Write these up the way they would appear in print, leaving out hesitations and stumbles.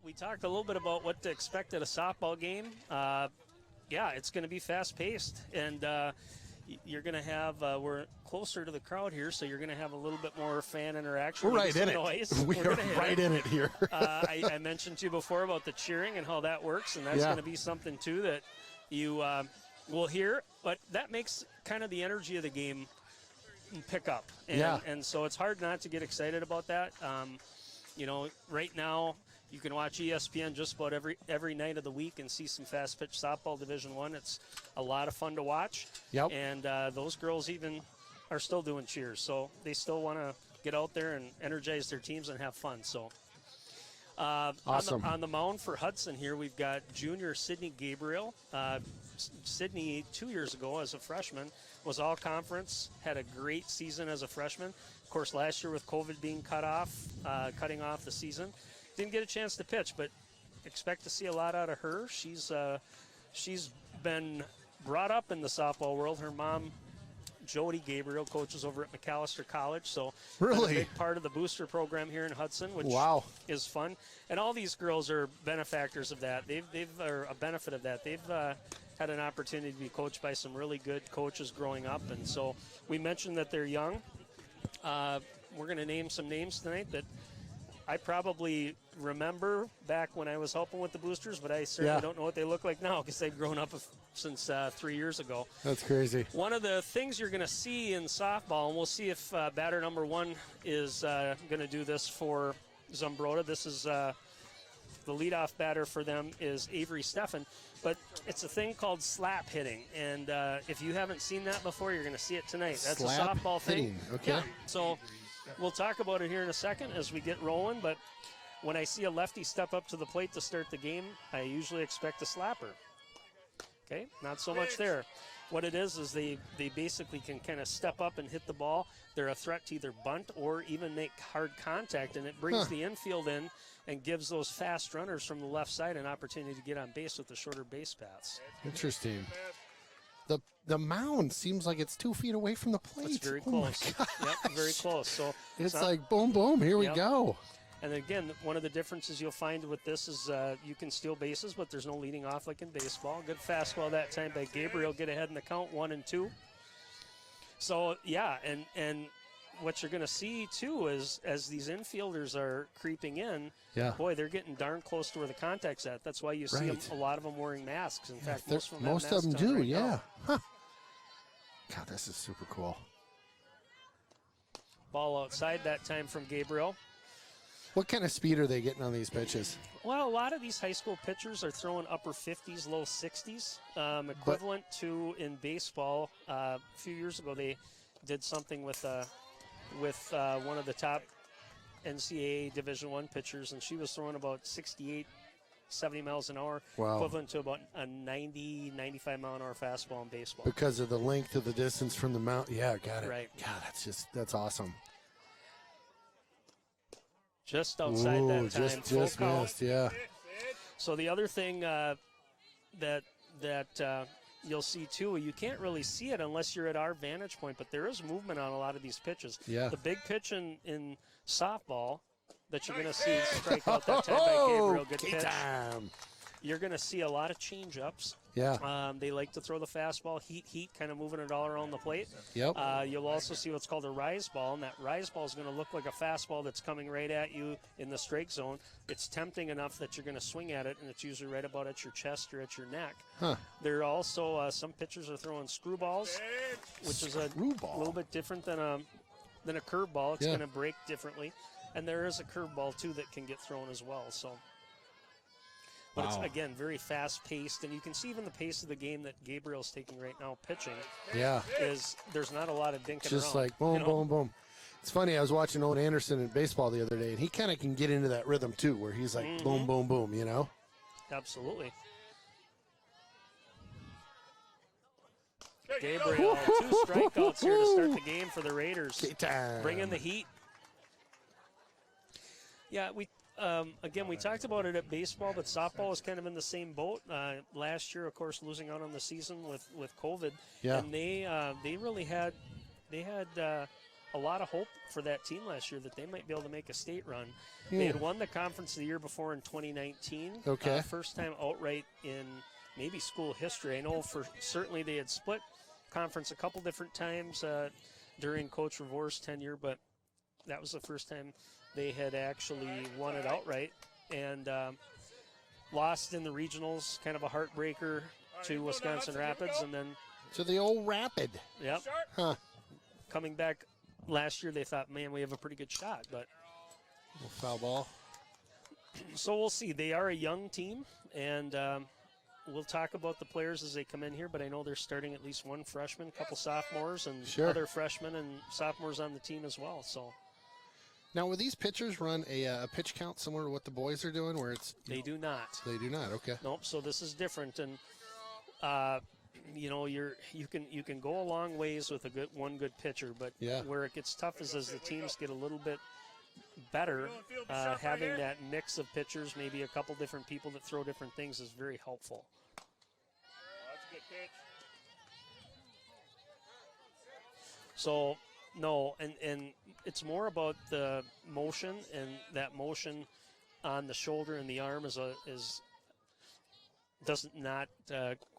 we talked a little bit about what to expect at a softball game. Yeah, it's going to be fast-paced, and you're going to have we're closer to the crowd here, so you're going to have a little bit more fan interaction. We're right in it. Noise. We are right in it here. I mentioned to you before about the cheering and how that works, and that's going to be something, too, that you will hear. But that makes kind of the energy of the game pick up. And so it's hard not to get excited about that. Right now you can watch ESPN just about every night of the week and see some fast pitch softball Division I. It's a lot of fun to watch. Yep. And those girls even are still doing cheers, so they still want to get out there and energize their teams and have fun. So awesome. On the mound for Hudson here, we've got junior Sydney Gabriel. Sydney 2 years ago as a freshman was all conference, had a great season as a freshman. Of course, last year with COVID being cutting off the season, didn't get a chance to pitch, but expect to see a lot out of her. She's been brought up in the softball world. Her mom, Jody Gabriel, coaches over at McAllister College, so really a big part of the booster program here in Hudson, which is fun. And all these girls are benefactors of that. They've are a benefit of that. They've had an opportunity to be coached by some really good coaches growing up, and so we mentioned that they're young. We're going to name some names tonight that I probably remember back when I was helping with the boosters, but I certainly don't know what they look like now because they've grown up since 3 years ago. That's crazy. One of the things you're going to see in softball, and we'll see if batter number one is going to do this for Zumbrota. This is the leadoff batter for them is Avery Steffen, but it's a thing called slap hitting, and if you haven't seen that before, you're going to see it tonight. That's slap a softball hitting. thing. Okay. Yeah. So we'll talk about it here in a second as we get rolling, but when I see a lefty step up to the plate to start the game, I usually expect a slapper. Okay, not so much there. What it is they basically can kind of step up and hit the ball. They're a threat to either bunt or even make hard contact, and it brings the infield in and gives those fast runners from the left side an opportunity to get on base with the shorter base paths. Interesting. The mound seems like it's 2 feet away from the plate. It's very close. Yep, very close. So it's like boom, boom, here we go. And again, one of the differences you'll find with this is you can steal bases, but there's no leading off like in baseball. Good fastball that time by Gabriel. Get ahead in the count, 1-2. So, and what you're going to see, too, is as these infielders are creeping in, boy, they're getting darn close to where the contact's at. That's why you see a lot of them wearing masks. In fact, most of them do, now. Huh. God, this is super cool. Ball outside that time from Gabriel. What kind of speed are they getting on these pitches? Well, a lot of these high school pitchers are throwing upper 50s, low 60s, equivalent to in baseball. A few years ago, they did something with one of the top NCAA Division I pitchers, and she was throwing about 68, 70 miles an hour, equivalent to about a 90, 95 mile an hour fastball in baseball. Because of the length of the distance from the mound. Yeah, got it. Right. God, that's awesome. Just outside that time. Just missed, yeah. So the other thing that you'll see, too, you can't really see it unless you're at our vantage point, but there is movement on a lot of these pitches. Yeah. The big pitch in softball that you're going to see strike out that time by Gabriel. Good pitch. You're going to see a lot of change-ups. Yeah. They like to throw the fastball, heat, kind of moving it all around the plate. Yep. You'll also see what's called a rise ball, and that rise ball is going to look like a fastball that's coming right at you in the strike zone. It's tempting enough that you're going to swing at it, and it's usually right about at your chest or at your neck. Huh. There are also some pitchers are throwing screwballs, which is a little bit different than a curveball. It's going to break differently. And there is a curveball, too, that can get thrown as well. So. But it's, again, very fast-paced, and you can see even the pace of the game that Gabriel's taking right now, pitching. Yeah. Is there's not a lot of dinking just around. Like boom, boom, boom. It's funny, I was watching Owen Anderson in baseball the other day, and he kind of can get into that rhythm, too, where he's like boom, boom, boom, you know? Absolutely. Gabriel, 2 strikeouts here to start the game for the Raiders. Bring in the heat. Yeah, we talked about it at baseball, but softball was kind of in the same boat. Last year, of course, losing out on the season with COVID. Yeah. And they really had a lot of hope for that team last year that they might be able to make a state run. They had won the conference the year before in 2019. Okay. First time outright in maybe school history. I know for certainly they had split conference a couple different times during Coach Revore's tenure, but that was the first time they had actually won it outright. And lost in the regionals, kind of a heartbreaker to Wisconsin Rapids, and then To the old Rapid. yep, Huh. coming back last year, they thought, man, we have a pretty good shot. But Little foul ball. so we'll see. They are a young team, and we'll talk about the players as they come in here. But I know they're starting at least one freshman, a couple sophomores, and Sure. other freshmen and sophomores on the team as well. So Now, will these pitchers run a pitch count similar to what the boys are doing, where it's they do not. they do not? Okay. Nope. So this is different, and you know, you can go a long ways with one good pitcher, but Yeah. where it gets tough is as the teams get a little bit better. Having that mix of pitchers, maybe a couple different people that throw different things, is very helpful. That's a good pitch. So no, and it's more about the motion, and that motion on the shoulder and the arm doesn't not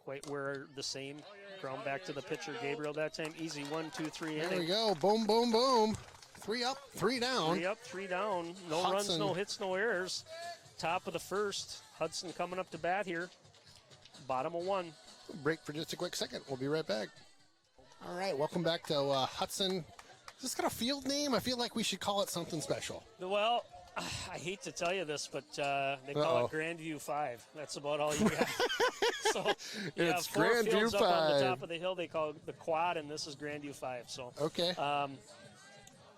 quite wear the same. Ground back to the pitcher, Gabriel, that time. Easy 1, 2, 3 There we inning. go. Boom, boom, boom. 3 up, 3 down. 3 up, 3 down. No Hudson. runs, no hits, no errors. Top of the first. Hudson coming up to bat here. Bottom of 1. Break for just a quick second. We'll be right back. All right, welcome back to Hudson. Is this got a field name? I feel like we should call it something special. Well, I hate to tell you this, but they call Uh-oh. it Grandview 5. That's about all you got. So you It's have 4 Grandview fields up on the 5. top of the hill. They call it the Quad, and this is Grandview 5. So, Okay.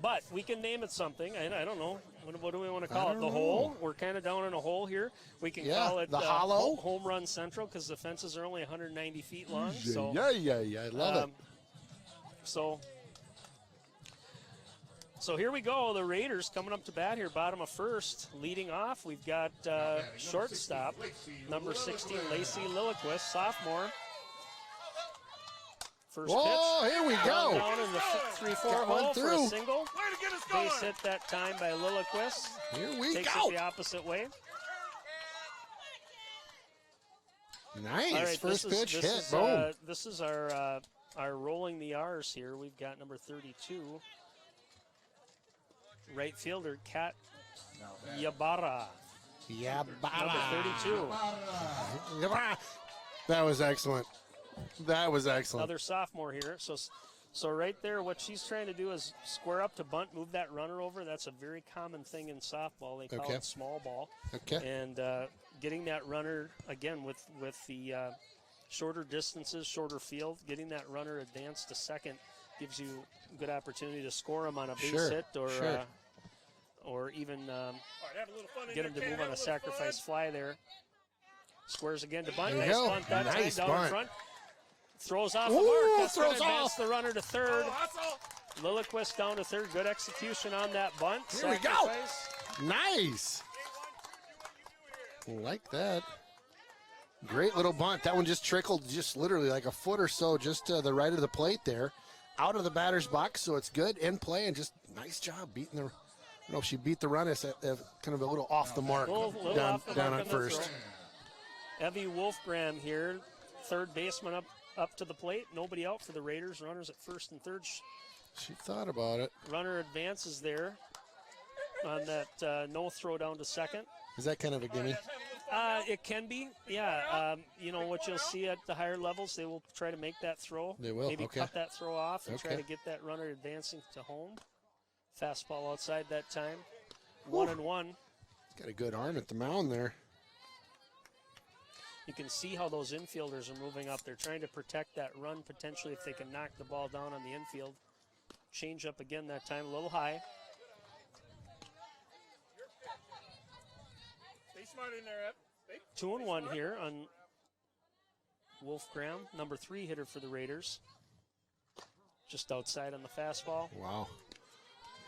but we can name it something. I don't know. What do we want to call it? don't The know. hole? We're kind of down in a hole here. We can Yeah, call it the hollow. Home Run Central because the fences are only 190 feet long. So, yeah. I love it. So here we go. The Raiders coming up to bat here, bottom of first. Leading off, we've got shortstop, number 16, Lacey Lilliquist, sophomore. First Whoa, pitch. here we Down go. in the 3-4 Got one hole for a through. single. Way to get us going. Base hit that time by Lilliquist. Here we Takes go. it the opposite way. Nice. All right, First pitch hit. is, Boom. this is our rolling the R's here. We've got number 32. Right fielder, Kat Yabara. Yeah, Number 32. That was excellent. That was excellent. Another sophomore here. So right there, what she's trying to do is square up to bunt, move that runner over. That's a very common thing in softball. They call Okay. it small ball. Okay. And getting that runner, again, with the shorter distances, shorter field, getting that runner advanced to second gives you a good opportunity to score him on a base Sure, hit sure. or even All right, have a little fun in get him there, to Cam. move on Have a little sacrifice fun. fly there. Squares again to bunt. There you Nice go. bunt that Nice time down in bunt. front. Throws off the Ooh, mark. That's throws going to advance off. the runner to third. Oh, hustle. Lilliquist down to third. Good execution on that bunt. Here we go. Sacrifice. Nice. Like that. Great little bunt. That one just trickled just literally like a foot or so just to the right of the plate there. Out of the batter's box, so it's good in play, and just nice job beating the. I don't know if she beat the run. It's kind of a little off the mark Little down, off the down mark at on the first. throw. Evie Wolfgram here, third baseman up to the plate. Nobody out for the Raiders. Runners at first and third. She thought about it. Runner advances there on that no throw down to second. Is that kind of a gimme? It can be, yeah. You know what you'll see at the higher levels, they will try to make that throw. They will, Maybe okay. cut that throw off and try Okay. to get that runner advancing to home. Fastball outside that time. 1-1. He's got a good arm at the mound there. You can see how those infielders are moving up. They're trying to protect that run potentially if they can knock the ball down on the infield. Change up again that time, a little high. Stay smart in there, Ep. Stay 2-1 here on Wolfgram, number 3 hitter for the Raiders. Just outside on the fastball. Wow.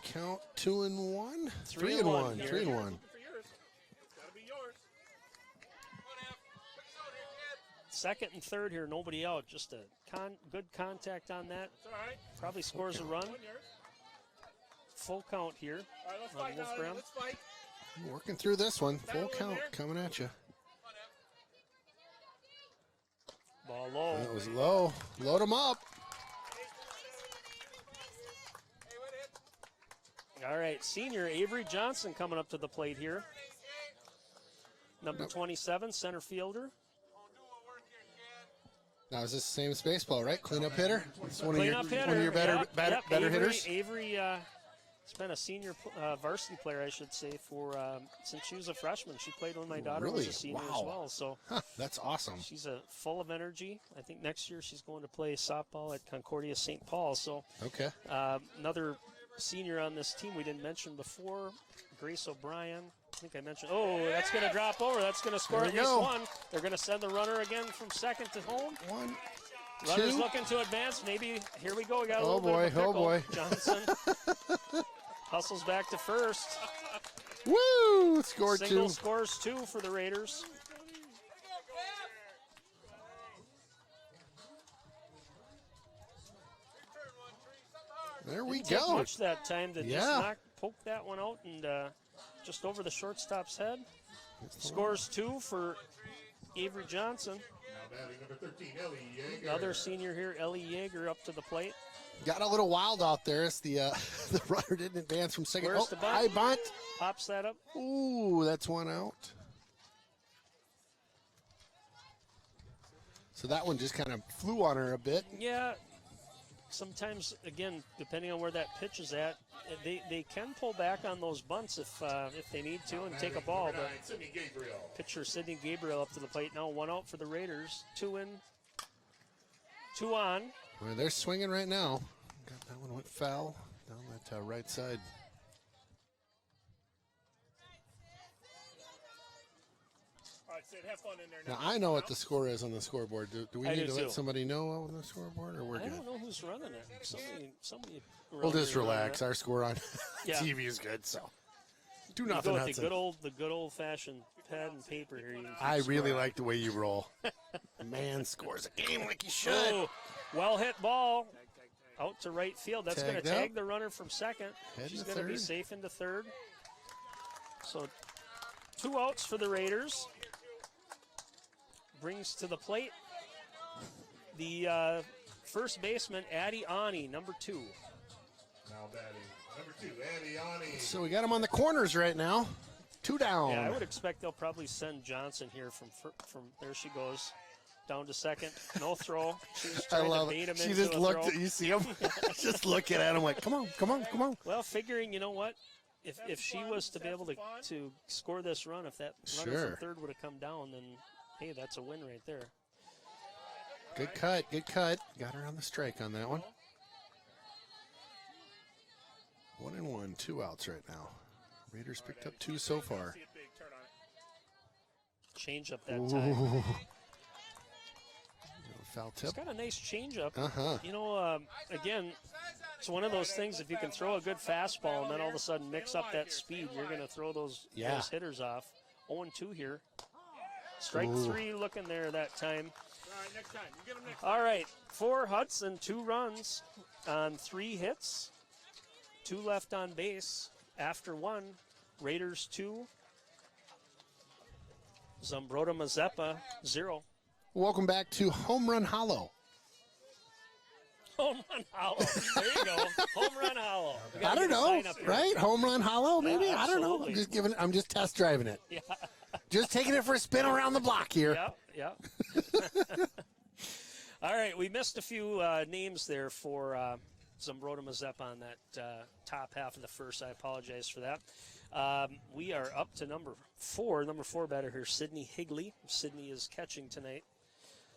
Count 2-1? 3-1 here. 3-1. for yours. Gotta be yours. Second and third here, nobody out. Just a good contact on that. It's all right. Probably scores a run. One yours. full count here. All right, let's on fight now. Wolfgram. Let's fight. Working through this one. Full Battle in count there. coming at you. Ball low. That was low. Load them up. All right, senior Avery Johnson coming up to the plate here. Number 27, center fielder. Now, is this the same as baseball, right? Cleanup hitter? It's one Cleanup of hitter. your better, Yep, better, yep. better Avery, hitters? Avery has been a senior varsity player, I should say, for since she was a freshman. She played when my daughter was Really? a senior Wow. as well. So Huh, that's awesome. she's full of energy. I think next year she's going to play softball at Concordia St. Paul. So Okay. another senior on this team we didn't mention before, Grace O'Brien. I think I mentioned. Oh, that's going to drop over. That's going to score There at we least go. one. They're going to send the runner again from second to home. One, Runner's two. looking to advance. Maybe here we go. We got a Oh, little bit of a boy. pickle. Oh, boy. Johnson hustles back to first. Woo! Scored Single two. scores 2 for the Raiders. There we Didn't take go. much that time to Yeah. just poke that one out and just over the shortstop's head. Scores 2 for Avery Johnson. Now batting number 13, Ellie Yeager. Another senior here, Ellie Yeager, up to the plate. Got a little wild out there. It's the the runner didn't advance from second. Where's the bunt? High bunt. Pops that up. Ooh, that's one out. So that one just kind of flew on her a bit. Yeah. Sometimes, again, depending on where that pitch is at, they can pull back on those bunts if they need to and take a ball. Number But 9, Sydney Gabriel. pitcher Sidney Gabriel up to the plate now. 1 out for the Raiders. 2 in, 2 on. Well, they're swinging right now. Got that one went foul down that right side. All right, Sid, have fun in there Now now. I know what the score is on the scoreboard. Do we I need do to let too. somebody know on the scoreboard, or we're I good? don't know who's running it. Somebody. We'll just around here running relax. it. Our score on Yeah. TV is good, so do You nothing. go with the Hudson. good old fashioned pen and paper here. You can keep I really score. like the way you roll. The man scores a game like he should. Oh, well hit ball out to right field. That's going to Tagged up. tag the runner from second. Heading She's to going to be third. safe into third. So 2 outs for the Raiders. Brings to the plate the first baseman, Addie Ani, number 2. Now batting number 2, Eddie Ani. So we got him on the corners right now. 2 down. Yeah, I would expect they'll probably send Johnson here from there she goes. Down to second. No throw. She was I trying love to bait him it. She into just a looked throw. at you. See him just looking at him like, come on, come on, come on. Well, figuring, you know what? If she was to be able to score this run, if that runner Sure. from third would have come down, then, hey, that's a win right there. Good cut, good cut. Got her on the strike on that one. 1-1, 2 outs right now. Raiders picked up 2 so far. See it big, turn on it. Change up that time. Ooh. Foul He's tip. got a nice changeup. Uh-huh. You know, again, it's one of those things. If you can throw a good fastball and then all of a sudden mix up that speed, you're going to throw those hitters off. 0-2 here. Strike Ooh. 3 looking there that time. All right, next time. You get him next All right, for Hudson, 2 runs on 3 hits, 2 left on base after 1. Raiders 2, Zumbrota Mazeppa 0. Welcome back to Home Run Hollow. Home run hollow. There you go. Home run hollow. We I gotta don't get a know, sign up here. right? Home Run Hollow, maybe? Yeah, I don't know. absolutely. I'm just test driving it. Yeah. Just taking it for a spin around the block here. Yep. All right, we missed a few names there for Zumbrota Mazeppa on that top half of the first. I apologize for that. We are up to number 4. Number 4 batter here, Sydney Higley. Sydney is catching tonight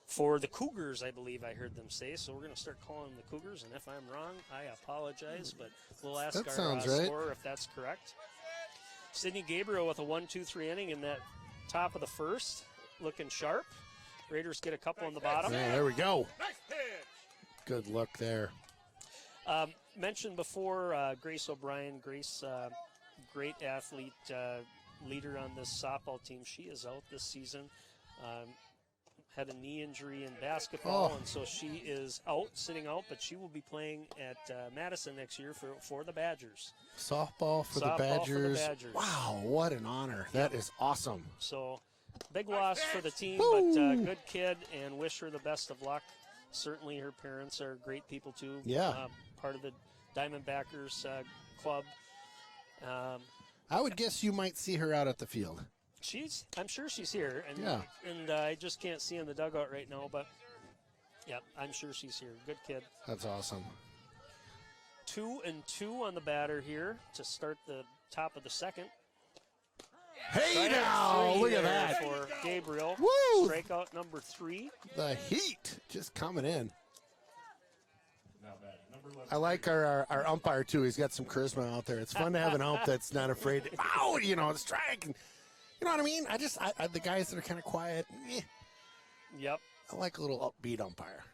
for the Cougars, I believe I heard them say. So we're going to start calling them the Cougars, and if I'm wrong, I apologize, but we'll ask That our sounds right. scorer if that's correct. Sydney Gabriel with a 1-2-3 inning in that top of the first, looking sharp. Raiders get a couple on the bottom. Yeah, there we go. Nice pitch. Good luck there. Mentioned before, Grace O'Brien. Grace, great athlete, leader on this softball team. She is out this season. had a knee injury in basketball, Oh. and so she is out, sitting out, but she will be playing at Madison next year for the Badgers. Softball for the Softball for the Badgers. Badgers. Wow, what an honor. That is awesome. So big loss for the team, Woo! but good kid, and wish her the best of luck. Certainly her parents are great people too. Yeah. Part of the Diamondbackers club. I would guess you might see her out at the field. I'm sure she's here, and Yeah. and I just can't see in the dugout right now, but yeah, I'm sure she's here. Good kid. That's awesome. 2-2 on the batter here to start the top of the second. Hey Strike now, three look at there that. for Gabriel. Woo! Strikeout number 3. The heat just coming in. Now batting number 11. I like our umpire, too. He's got some charisma out there. It's fun to have an ump that's not afraid to, strike. And, you know what I mean? I the guys that are kind of quiet, Yep. I like a little upbeat umpire.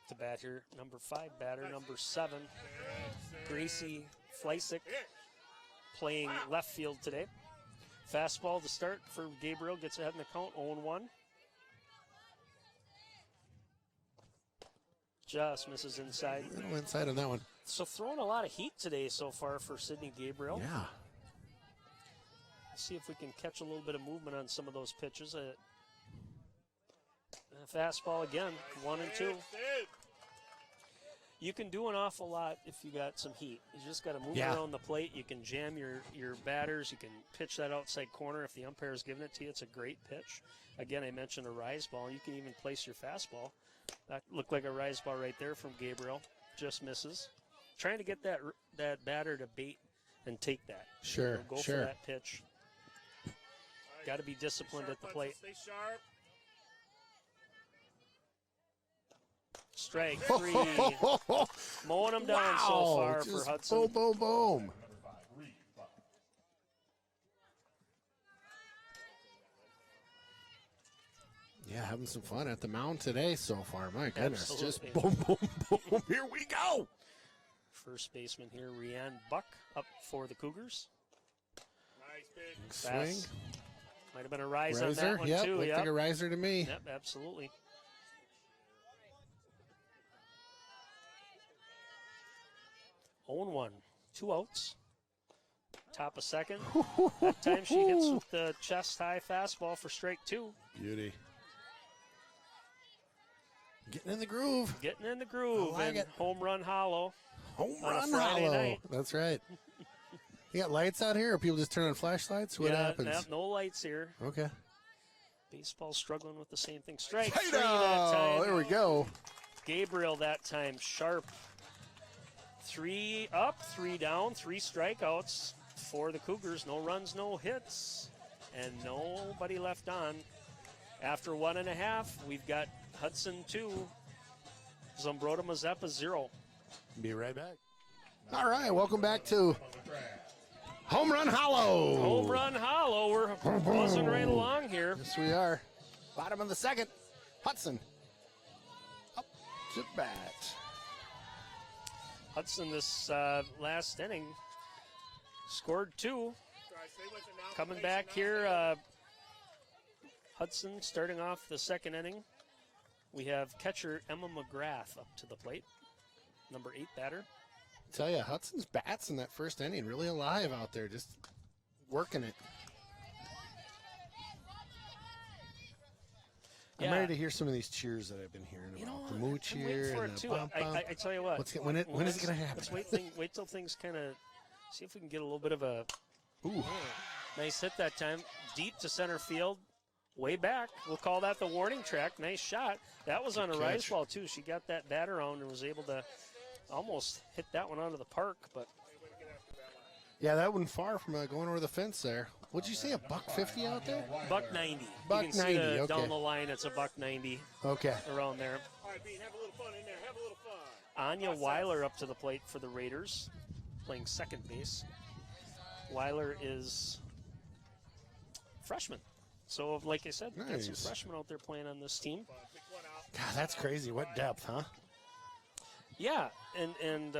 To bat here, number 5 batter, number 7, Gracie Fleisick, playing left field today. Fastball to start for Gabriel, gets ahead in the count, 0-1. Just misses inside. A little inside on that one. So throwing a lot of heat today so far for Sydney Gabriel. Yeah. See if we can catch a little bit of movement on some of those pitches. Fastball again, 1-2. You can do an awful lot if you got some heat. You just got to move Yeah. around the plate. You can jam your batters. You can pitch that outside corner if the umpire is giving it to you. It's a great pitch. Again, I mentioned a rise ball. You can even place your fastball. That looked like a rise ball right there from Gabriel. Just misses. Trying to get that batter to bait and take that. Sure, Go for sure. that pitch. Got to be disciplined at the plate. Stay sharp. Strike 3. Mowing them down so Wow, far for just Hudson. Boom, boom, boom. Number 5, Reed. Yeah, having some fun at the mound today so far. My goodness. Just Absolutely. boom, boom, boom. Here we go. First baseman here, Rianne Buck, up for the Cougars. Nice pitch. Swing. Pass. Might have been a rise on Riser. that one Yep, too. looked Yep. like a riser to me. Yep, absolutely. Oh and 1, 2 outs. Top of second. That time she hits with the chest high fastball for strike 2. Beauty. Getting in the groove. Getting in the groove. I like and it. home run hollow. Home On a run Friday hollow. night. That's right. You got lights out here, or people just turn on flashlights? What happens? Yep, no lights here. Okay. Baseball struggling with the same thing. Strike Hey 3 that now, time. there we go. Gabriel that time sharp. 3 up, 3 down, 3 strikeouts for the Cougars. No runs, no hits, and nobody left on. After 1.5, we've got Hudson 2, Zumbrota Mazeppa 0. Be right back. All right, welcome back to Home Run Hollow. Home run hollow. We're buzzing right along here. Yes, we are. Bottom of the second. Hudson. Up to bat. Hudson this last inning scored 2. Coming back here, Hudson starting off the second inning. We have catcher Emma McGrath up to the plate, number 8 batter. Tell you, Hudson's bats in that first inning really alive out there, just working it. I'm Yeah. ready to hear some of these cheers that I've been hearing about. You know, The I'm moo waiting cheer for and it the too. bump bump. I tell you what. When is it going to happen? Let's wait till things kind of see if we can get a little bit of a Ooh. nice hit that time, deep to center field, way back. We'll call that the warning track. Nice shot. That was on a Good rise catch. ball too. She got that bat around and was able to almost hit that one onto the park, but Yeah, that one far from going over the fence there. What'd you say, a $150 out there? $1.90. Buck you can 90, see okay. down the line. It's a $1.90 Okay. around there. All right, Bean, have a little fun in there. Have a little fun. Anya Weiler up to the plate for the Raiders, playing second base. Weiler is freshman. So, like I said, got some Nice. freshmen out there playing on this team. Pick one out. God, that's crazy. What depth, huh? Yeah, and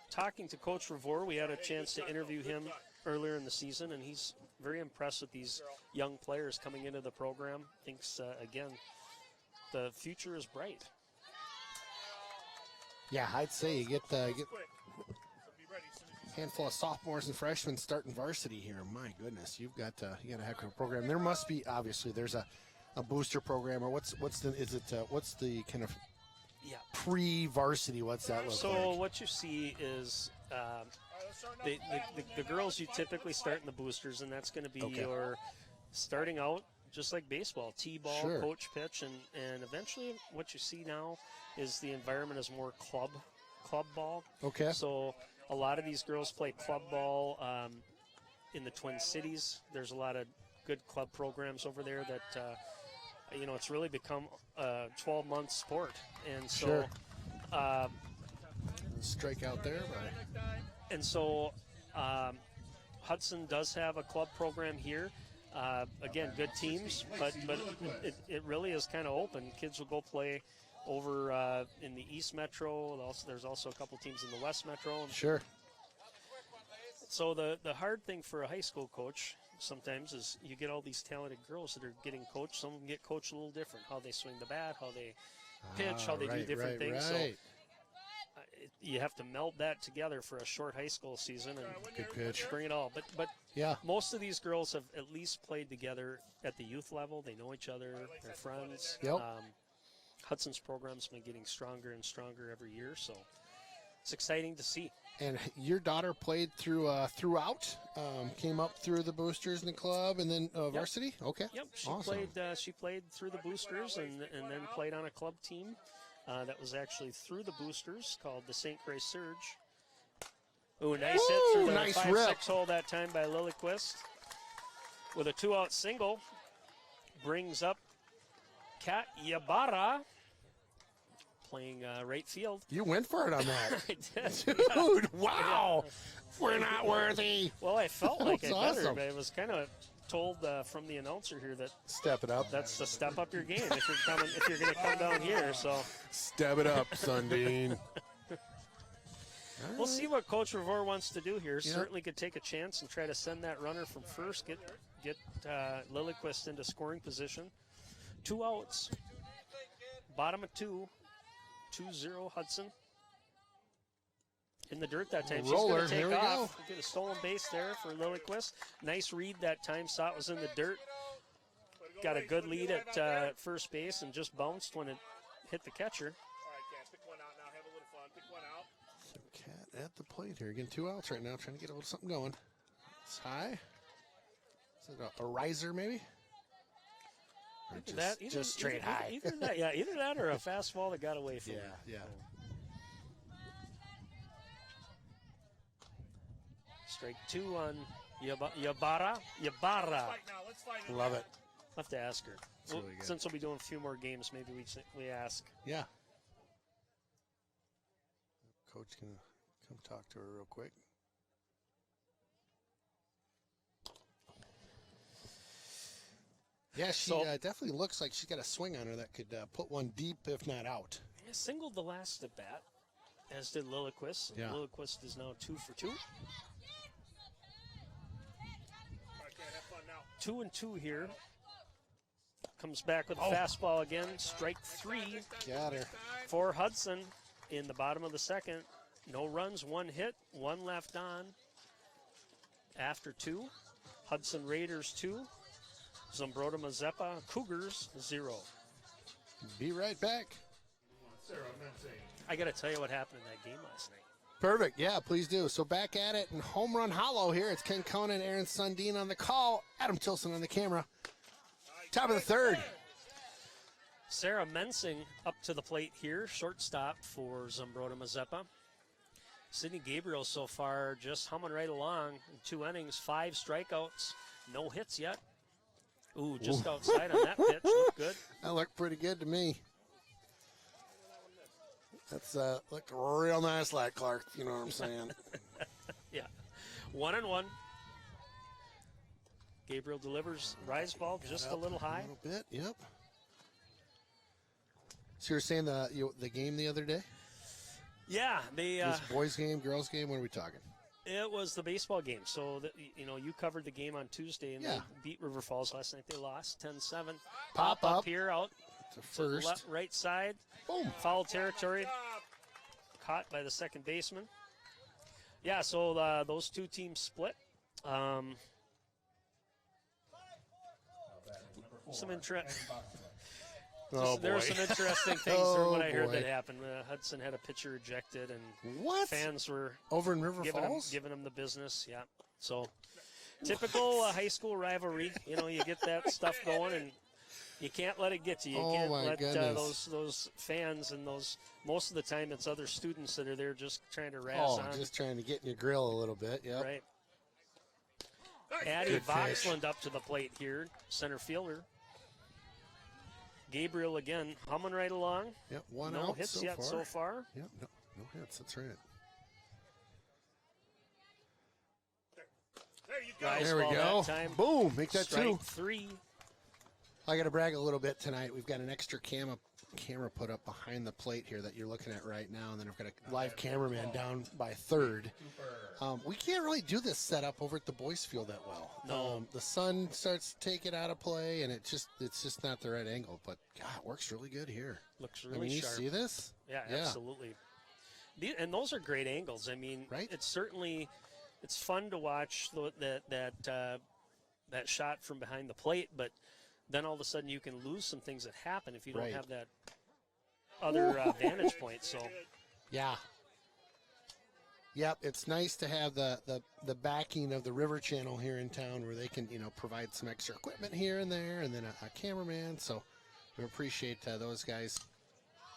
talking to Coach Revore, we had a chance to interview him earlier in the season, and he's very impressed with these young players coming into the program. Thinks, again, the future is bright. Yeah, I'd say you get a handful of sophomores and freshmen starting varsity here. My goodness, you got a heck of a program. There must be, obviously, there's a booster program, or what's the kind of pre-varsity? What's that look like? So what you see is the girls you typically start in the boosters, and that's going to be your starting out just like baseball, T-ball, coach pitch, and eventually what you see now is the environment is more club ball. Okay. So a lot of these girls play club ball in the Twin Cities. There's a lot of good club programs over there that, it's really become a 12-month sport. And so strike out there. And so Hudson does have a club program here. Again, good teams, but it really is kind of open. Kids will go play over in the East Metro. There's also a couple teams in the West Metro. Sure. So the hard thing for a high school coach sometimes is you get all these talented girls that are getting coached. Some of them get coached a little different, how they swing the bat, how they pitch, how they do different things. So you have to meld that together for a short high school season and good pitch. Bring it all. But yeah, most of these girls have at least played together at the youth level. They know each other. They're friends. Yep. Hudson's program's been getting stronger and stronger every year, so it's exciting to see. And your daughter played throughout, came up through the boosters in the club, and then varsity. Okay. Yep. Awesome. She played through the boosters and then played on a club team that was actually through the boosters called the St. Grace Surge. Ooh, nice hit through the 5-6 hole that time by Lilliquist. With a 2-out single, brings up Kat Yabara playing right field. You went for it on that. I did. Dude, wow. We're not worthy. Well, I felt like I awesome. better, but I was kind of told from the announcer here that step it up. That's to step up your game if you're going to come down here. So step it up, Sundin. We'll see what Coach Revore wants to do here. Yep. Certainly could take a chance and try to send that runner from first, get Lilliquist into scoring position. 2 outs. Bottom of 2. 2-0 Hudson. In the dirt that time. She's going to take off. Get a stolen base there for Lilliquist. Nice read that time. Saw it was in the dirt. Got a good lead at first base and just bounced when it hit the catcher. All right, Cat, pick one out now. Have a little fun. Pick one out. So Cat at the plate here. Again, 2 outs right now. Trying to get a little something going. It's high. Is it a riser maybe? Just straight high. Either that or a fastball that got away from him. Yeah. Strike 2 on Yabara. Love it. I'll have to ask her. Really since we'll be doing a few more games, maybe we ask. Yeah. Coach can come talk to her real quick. Yeah, she definitely looks like she's got a swing on her that could put one deep, if not out. Singled the last at bat, as did Lilliquist. Yeah. Lilliquist is now 2 for 2. 2-2 here. Comes back with a fastball again. Strike 3. Got her. For Hudson in the bottom of the second. No runs, 1 hit, 1 left on. After 2. Hudson Raiders 2. Zumbrota Mazeppa Cougars 0. Be right back. I got to tell you what happened in that game last night. Perfect. Yeah, please do. So back at it in Home Run Hollow here. It's Ken Conan, Aaron Sundin on the call. Adam Tilson on the camera. Top of the third. Sarah Mensing up to the plate here. Shortstop for Zumbrota Mazeppa. Sydney Gabriel so far just humming right along. 2 innings, 5 strikeouts. No hits yet. Ooh, just outside on that pitch. Looked good. That looked pretty good to me. That's looked real nice like Clark, you know what I'm saying. Yeah. 1-1. Gabriel delivers rise ball just a little high. A little bit, yep. So you're saying the game the other day? Yeah. This boys game, girls game, what are we talking? It was the baseball game. So, you covered the game on Tuesday, and Yeah. they beat River Falls last night. They lost 10-7. Pop up. Here, out To to the first. right side. Boom. Foul territory. Caught by the second baseman. Yeah, so those two teams split. Oh, There were boy. some interesting things Oh, from what I heard boy. that happened. Hudson had a pitcher ejected, and What? fans were Over in River giving Falls? him the business. Yeah. So typical high school rivalry. You get that stuff going, and you can't let it get to you. You Oh, can't my let goodness. those fans and those. Most of the time, it's other students that are there just trying to razz Oh, on. just trying to get in your grill a little bit. Yep. Right. Addie Good pitch. Voxland up to the plate here, center fielder. Gabriel again, humming right along. Yep. One No out hits so yet far. so far. Yep. No hits. That's right. There you go. Rise There we ball go. that time. Boom. Make that Strike two. 3. I got to brag a little bit tonight. We've got an extra camera put up behind the plate here that you're looking at right now, and then I've got a live cameraman down by third. We can't really do this setup over at the boys' field that well. No. The sun starts to take it out of play, and it's just not the right angle. But God, it works really good here. Looks I really mean, you sharp. see this? Yeah, absolutely. And those are great angles. I mean, Right? it's fun to watch that shot from behind the plate, but then all of a sudden you can lose some things that happen if you don't Right. have that other vantage point. So Yeah. Yep, it's nice to have the backing of the River Channel here in town where they can, provide some extra equipment here and there, and then a cameraman. So we appreciate those guys.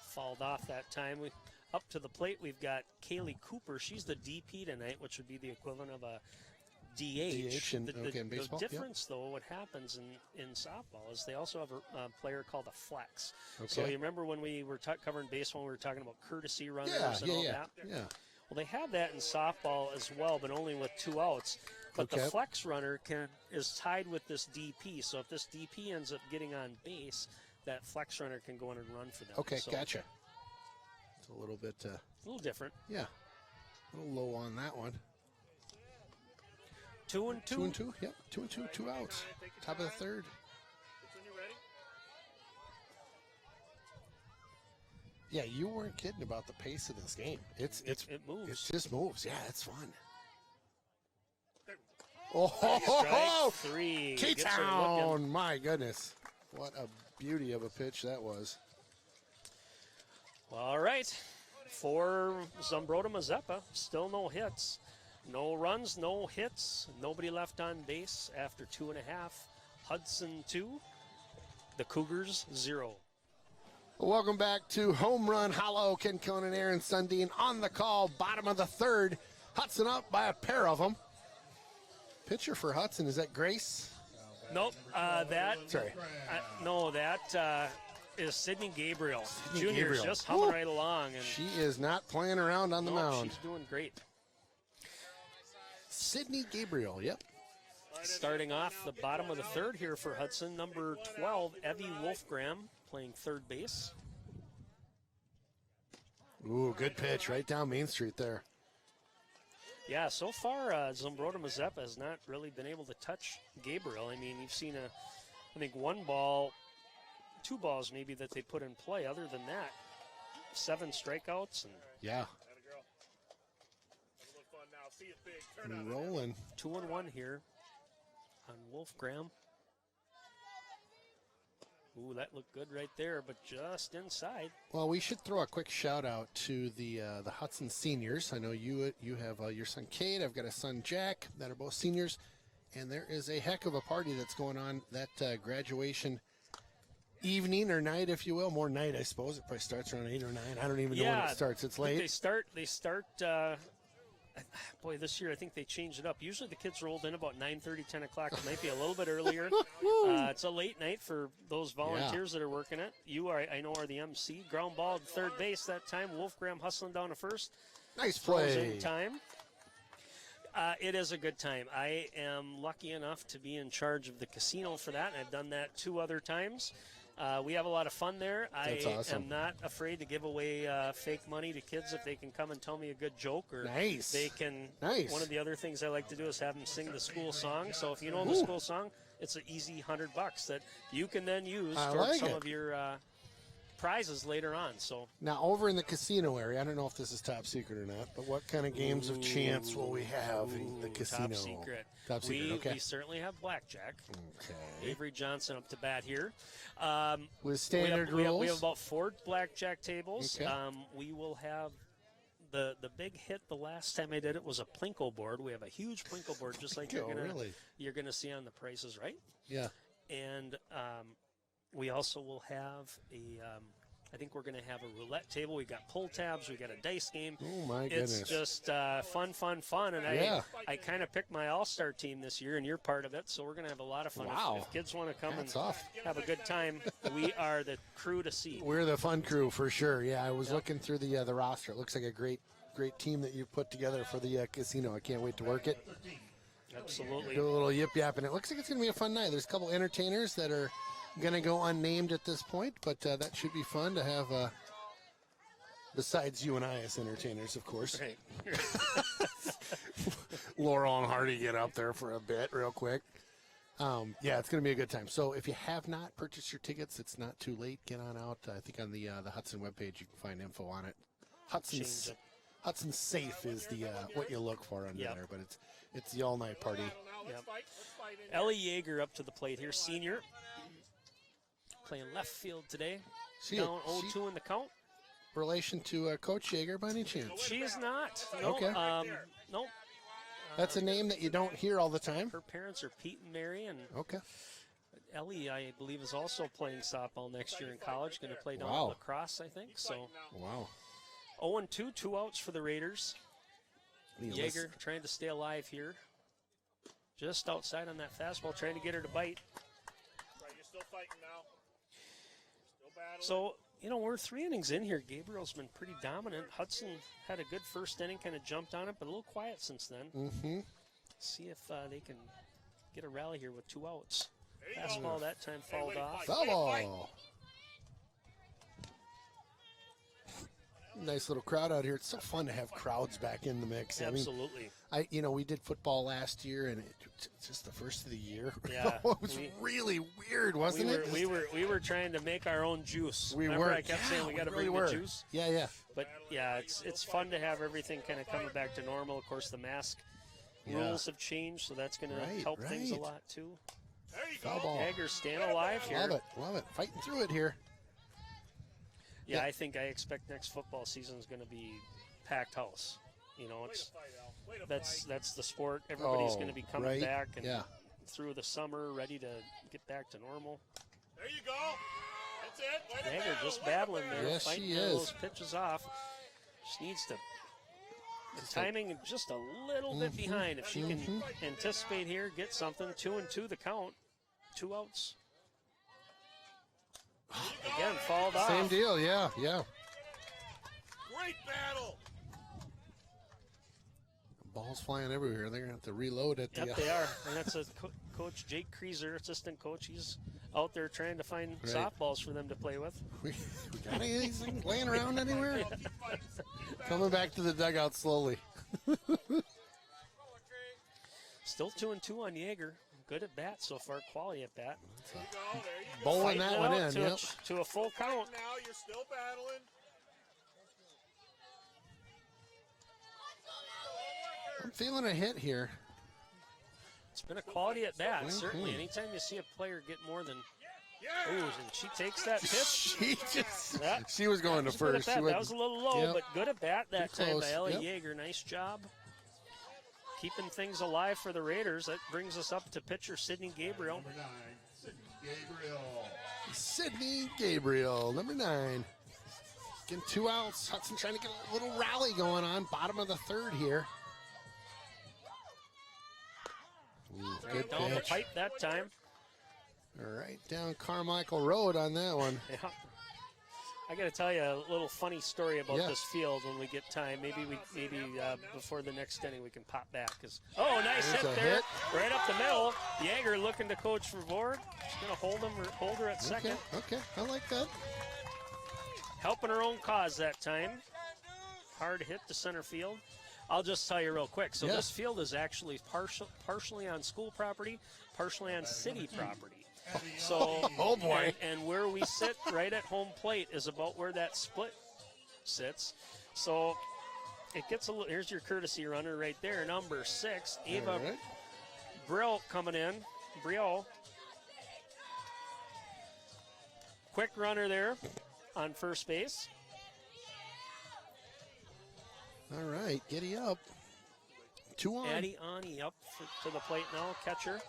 fouled off that time. Up to the plate, we've got Kaylee Cooper. She's the DP tonight, which would be the equivalent of a DH. DH in baseball, The yep. difference, though, what happens in softball is they also have a player called a flex. So Okay. you remember when we were covering baseball, we were talking about courtesy runners Yeah, and all yeah. that? Well, Well, they have that in softball as well, but only with 2 outs. But Okay. the flex runner is tied with this DP. So if this DP ends up getting on base, that flex runner can go in and run for them. Okay, So gotcha. It's a little bit, A little different. a little low on that one. 2-2. 2-2, yep, 2-2, 2 outs. Top of the third. When you're ready. Yeah, you weren't kidding about the pace of this game. It moves. It just moves. Yeah, it's fun. Strike Oh, 3. Gets her looking. K-Town! My goodness. What a beauty of a pitch that was. All right. For Zumbrota Mazeppa, still no hits. No runs, no hits. Nobody left on base after 2.5. Hudson 2. The Cougars 0. Welcome back to Home Run Hollow. Ken Conan, Aaron Sundin on the call. Bottom of the third. Hudson up by a pair of them. Pitcher for Hudson, is that Grace? Nope. Sorry. No, that is Sydney Gabriel. Sydney Junior's Gabriel. just humming Woo. right along. And She is not playing around on the mound. she's doing great. Sydney Gabriel, yep. Starting off the bottom of the third here for Hudson, number 12, Evie Wolfgram, playing third base. Ooh, good pitch right down Main Street there. Yeah, so far, Zumbrota Mazeppa has not really been able to touch Gabriel. I mean, you've seen I think 1 ball, 2 balls maybe that they put in play. Other than that, 7 strikeouts and Yeah, Have a little fun now. See it big. Turn out. rolling. 2-1 here on Wolfgram. Ooh, that looked good right there, but just inside. Well, we should throw a quick shout out to the Hudson seniors. I know you have your son Cade. I've got a son Jack that are both seniors, and there is a heck of a party that's going on. That graduation evening or night, if you will, more night, I suppose. It probably starts around 8 or 9. I don't even know when it starts. It's I think late. They start. Boy, this year I think they changed it up. Usually the kids rolled in about 9:30, 10 o'clock. It might be a little bit earlier. It's a late night for those volunteers that are working it. You are, I know, are the MC. Ground ball at third base that time. Wolfgram hustling down to first. Nice Throws play. in time. It is a good time. I am lucky enough to be in charge of the casino for that, and I've done that 2 other times. We have a lot of fun there. That's awesome. am not afraid to give away fake money to kids if they can come and tell me a good joke, or Nice. they can. Nice. One of the other things I like to do is have them sing the school song. So if you know the school song, it's an easy $100 that you can then use I towards like some it. of your prizes later on. So Now, over in the casino area, I don't know if this is top secret or not, but what kind of games of chance will we have in the casino? top secret. Top secret, okay. We certainly have blackjack. Okay. Avery Johnson up to bat here. With standard we rules? have about 4 blackjack tables. Okay. We will have the big hit the last time I did it was a Plinko board. We have a huge Plinko board, just like you're gonna see on the Prices Right. Yeah. And we also will have I think we're going to have a roulette table. We got pull tabs. We got a dice game. Oh, my It's goodness. just fun. And I kind of picked my all-star team this year, and you're part of it, so we're going to have a lot of fun. Wow. If kids want to come Hats and off. have a good time, we are the crew to see. We're the fun crew for sure. Yeah, I was looking through the roster. It looks like a great team that you put together for the casino. I can't wait to work it. Absolutely. Do a little yip yap, and it looks like it's going to be a fun night. There's a couple entertainers that are going to go unnamed at this point, but that should be fun to have. Besides you and I as entertainers, of course. Right. Laurel and Hardy get up there for a bit real quick. Yeah, it's going to be a good time. So if you have not purchased your tickets, it's not too late. Get on out. I think on the Hudson webpage you can find info on it. Hudson's Safe is the what you look for under there, but it's the all-night party. Yep. Ellie Yeager up to the plate here, senior. Playing left field today. Down 0-2 in the count. Relation to Coach Yeager by any chance? She is not. No, Okay. no. That's a name that you don't hear all the time. Her parents are Pete and Mary, and Okay. Ellie, I believe, is also playing softball next year in college. Going to play down at Wow. lacrosse, I think. So Wow. 0-2, 2 outs for the Raiders. Yeager. Yeager trying to stay alive here. Just outside on that fastball, trying to get her to bite. You're still fighting now. Still battling. So, we're 3 innings in here. Gabriel's been pretty dominant. Hudson had a good first inning, kind of jumped on it, but a little quiet since then. Mm-hmm. See if they can get a rally here with 2 outs. Fastball that time fouled off. Foul ball. Nice little crowd out here. It's so fun to have crowds back in the mix. Absolutely. I mean, we did football last year, and it's just the first of the year. Yeah, it was really weird, wasn't it? We were trying to make our own juice. We Remember were. I kept saying we got to really bring were. the juice. Yeah. But yeah, it's fun to have everything kind of coming back to normal. Of course, the mask rules have changed, so that's going to help things a lot too. There you Foul go. ball. Jagger staying alive here. Love it. Fighting through it here. Yeah, I expect next football season is going to be packed house. It's that's the sport. Everybody's going to be coming back and through the summer, ready to get back to normal. There you go. That's it. Way to Jagger battle, just way to battling battle. there, Yes, fighting she those is. pitches off. She needs to. The timing just a little bit behind. If she can anticipate here, get something. 2-2 the count. 2 outs. Again, fouled off. Same deal, yeah. Great battle. Balls flying everywhere. They're going to have to reload it. Yep, they are. And that's a Coach Jake Kreeser, assistant coach. He's out there trying to find softballs for them to play with. We got anything laying around anywhere? Coming back to the dugout slowly. Still 2-2 on Yeager. Good at bat so far. Quality at bat. Bowling that one in, yep. To a full count. Now you're still battling. I'm feeling a hit here. It's been a quality at bat, certainly. Anytime you see a player get more than. Ooh, and she takes that pitch. She was going to first. That was a little low, but good at bat that time by Ellie Yep. Yeager. Nice job. Keeping things alive for the Raiders. That brings us up to pitcher Sydney Gabriel. Number 9, Sydney Gabriel. Sydney Gabriel, number 9. Getting 2 outs. Hudson trying to get a little rally going on. Bottom of the 3rd here. Ooh, good Down the pitch. pipe that time. Right down Carmichael Road on that one. Yeah. I got to tell you a little funny story about Yeah. this field when we get time. Maybe before the next inning we can pop back. Oh, nice There's hit a there, hit. right up the middle. Yeager looking to coach for Vord. She's gonna hold her at second, Okay, I like that. helping her own cause that time. Hard hit to center field. I'll just tell you real quick. So Yeah. this field is actually partially on school property, partially on city property. So, Oh, boy. And where we sit right at home plate is about where that split sits. So it gets a little. Here's your courtesy runner right there, number 6, Ava All right. Brill coming in. Brill. Quick runner there on first base. All right, giddy up. 2 on. Addie Ani up to the plate now, catcher.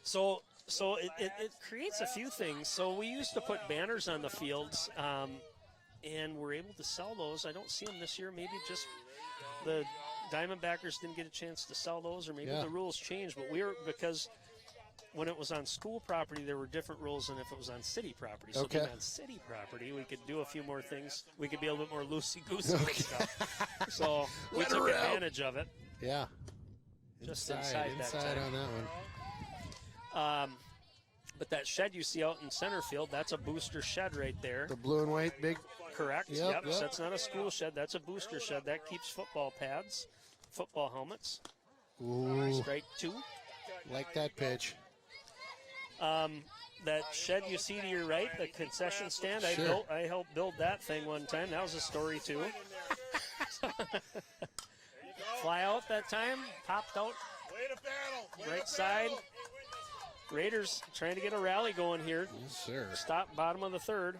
So it creates a few things. So we used to put banners on the fields, and we're able to sell those. I don't see them this year. Maybe just the Diamondbackers didn't get a chance to sell those, or maybe Yeah. the rules changed. But because when it was on school property, there were different rules than if it was on city property. So Okay. being on city property, we could do a few more things. We could be a little bit more loosey-goosey with stuff. So we Let took her out. advantage of it. Yeah. Just inside that inside time. on that one. But that shed you see out in center field, that's a booster shed right there. The blue and white big. Correct. Yep, yep. So that's not a school shed. That's a booster shed. That keeps football pads, football helmets. Ooh, Strike 2. like that pitch. That shed you see to your right, the concession stand, Sure. I helped build that thing one time. That was a story too. Fly out that time, popped out right side. Raiders trying to get a rally going here. Yes, sir. Stop bottom of the third.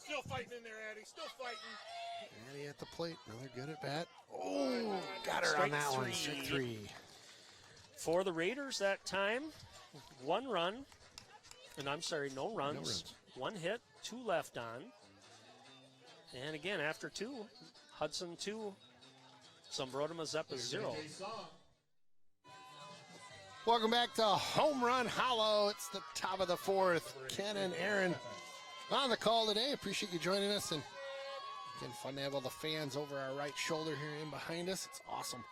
Still fighting in there, Addie. Still fighting. Addie at the plate. Another good at bat. Oh, got her on Strike that one. three. Strike 3. For the Raiders that time, 1 run, and I'm sorry, no runs. runs. 1 hit, 2 left on. And again, after 2, Hudson 2, Zumbrota Mazeppa 0. Welcome back to Home Run Hollow. It's the top of the 4th. Ken and Aaron on the call today. Appreciate you joining us. And again, fun to have all the fans over our right shoulder here in behind us. It's awesome.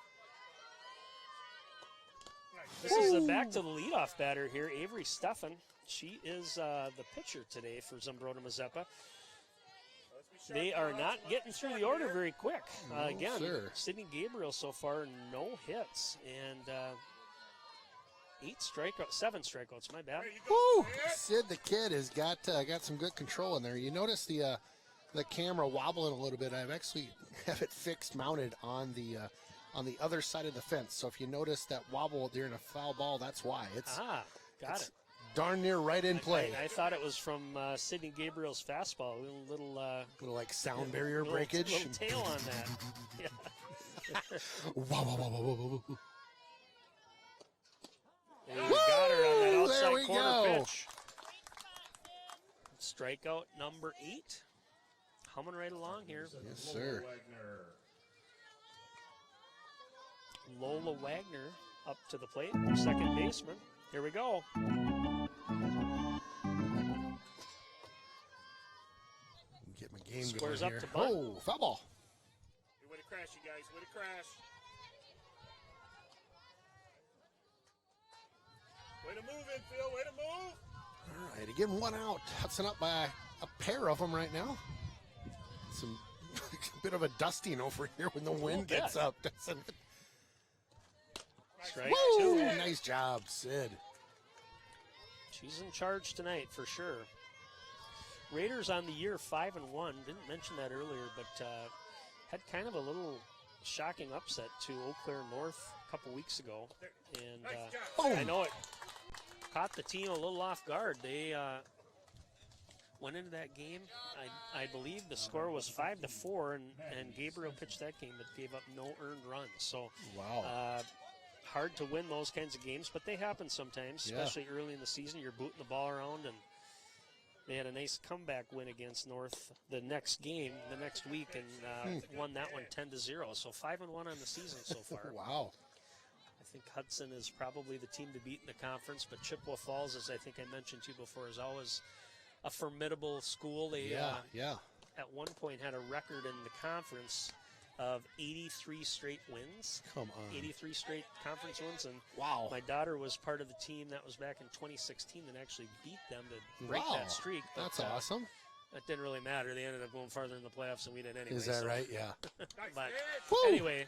This is back to the leadoff batter here, Avery Steffen. She is the pitcher today for Zumbrota Mazeppa. They are not getting through the order very quick. Again, sir. Sydney Gabriel so far, no hits. And 7 strikeouts, my bad. Woo! Sid the Kid has got some good control in there. You notice the camera wobbling a little bit. I've actually have it fixed, mounted on the other side of the fence. So if you notice that wobble during a foul ball, that's why. Got it. Darn near right in play. I thought it was from Sydney Gabriel's fastball. Little Like sound barrier breakage. Little tail on that. Yeah. Wow, wow, wow, wow, wow, wow. And we got her on that Woo! outside There we corner go. pitch. Strikeout number 8. Humming right along here. Yes, sir. Lola Wagner up to the plate, second baseman. Here we go. Get my game Squares going up here. to bunt. Oh, foul ball. Way to crash, you guys. Way to crash. Way to move, infield. Way to move. All right, again, 1 out. Hudson up by a pair of them right now. Some bit of a dusting over here when the wind bit. gets up, doesn't it? Strike Woo! 2. Nice job, Sid. She's in charge tonight for sure. Raiders on the year 5-1. Didn't mention that earlier, but had kind of a little shocking upset to Eau Claire North a couple weeks ago. And I know it caught the team a little off guard. They went into that game. I believe the score was 5-4, and Gabriel pitched that game but gave up no earned runs. So Wow. hard to win those kinds of games, but they happen sometimes, especially early in the season. You're booting the ball around, and they had a nice comeback win against North the next game, the next week, and won that one 10-0. So 5-1 on the season so far. Wow. I think Hudson is probably the team to beat in the conference, but Chippewa Falls, as I think I mentioned to you before, is always a formidable school. They at one point had a record in the conference of 83 straight wins. Come on. 83 straight conference wins. And Wow. my daughter was part of the team that was back in 2016 that actually beat them to break Wow. that streak. But, That's awesome. That didn't really matter. They ended up going farther in the playoffs than we did anyway. Is that so. right? Yeah. But Woo! anyway,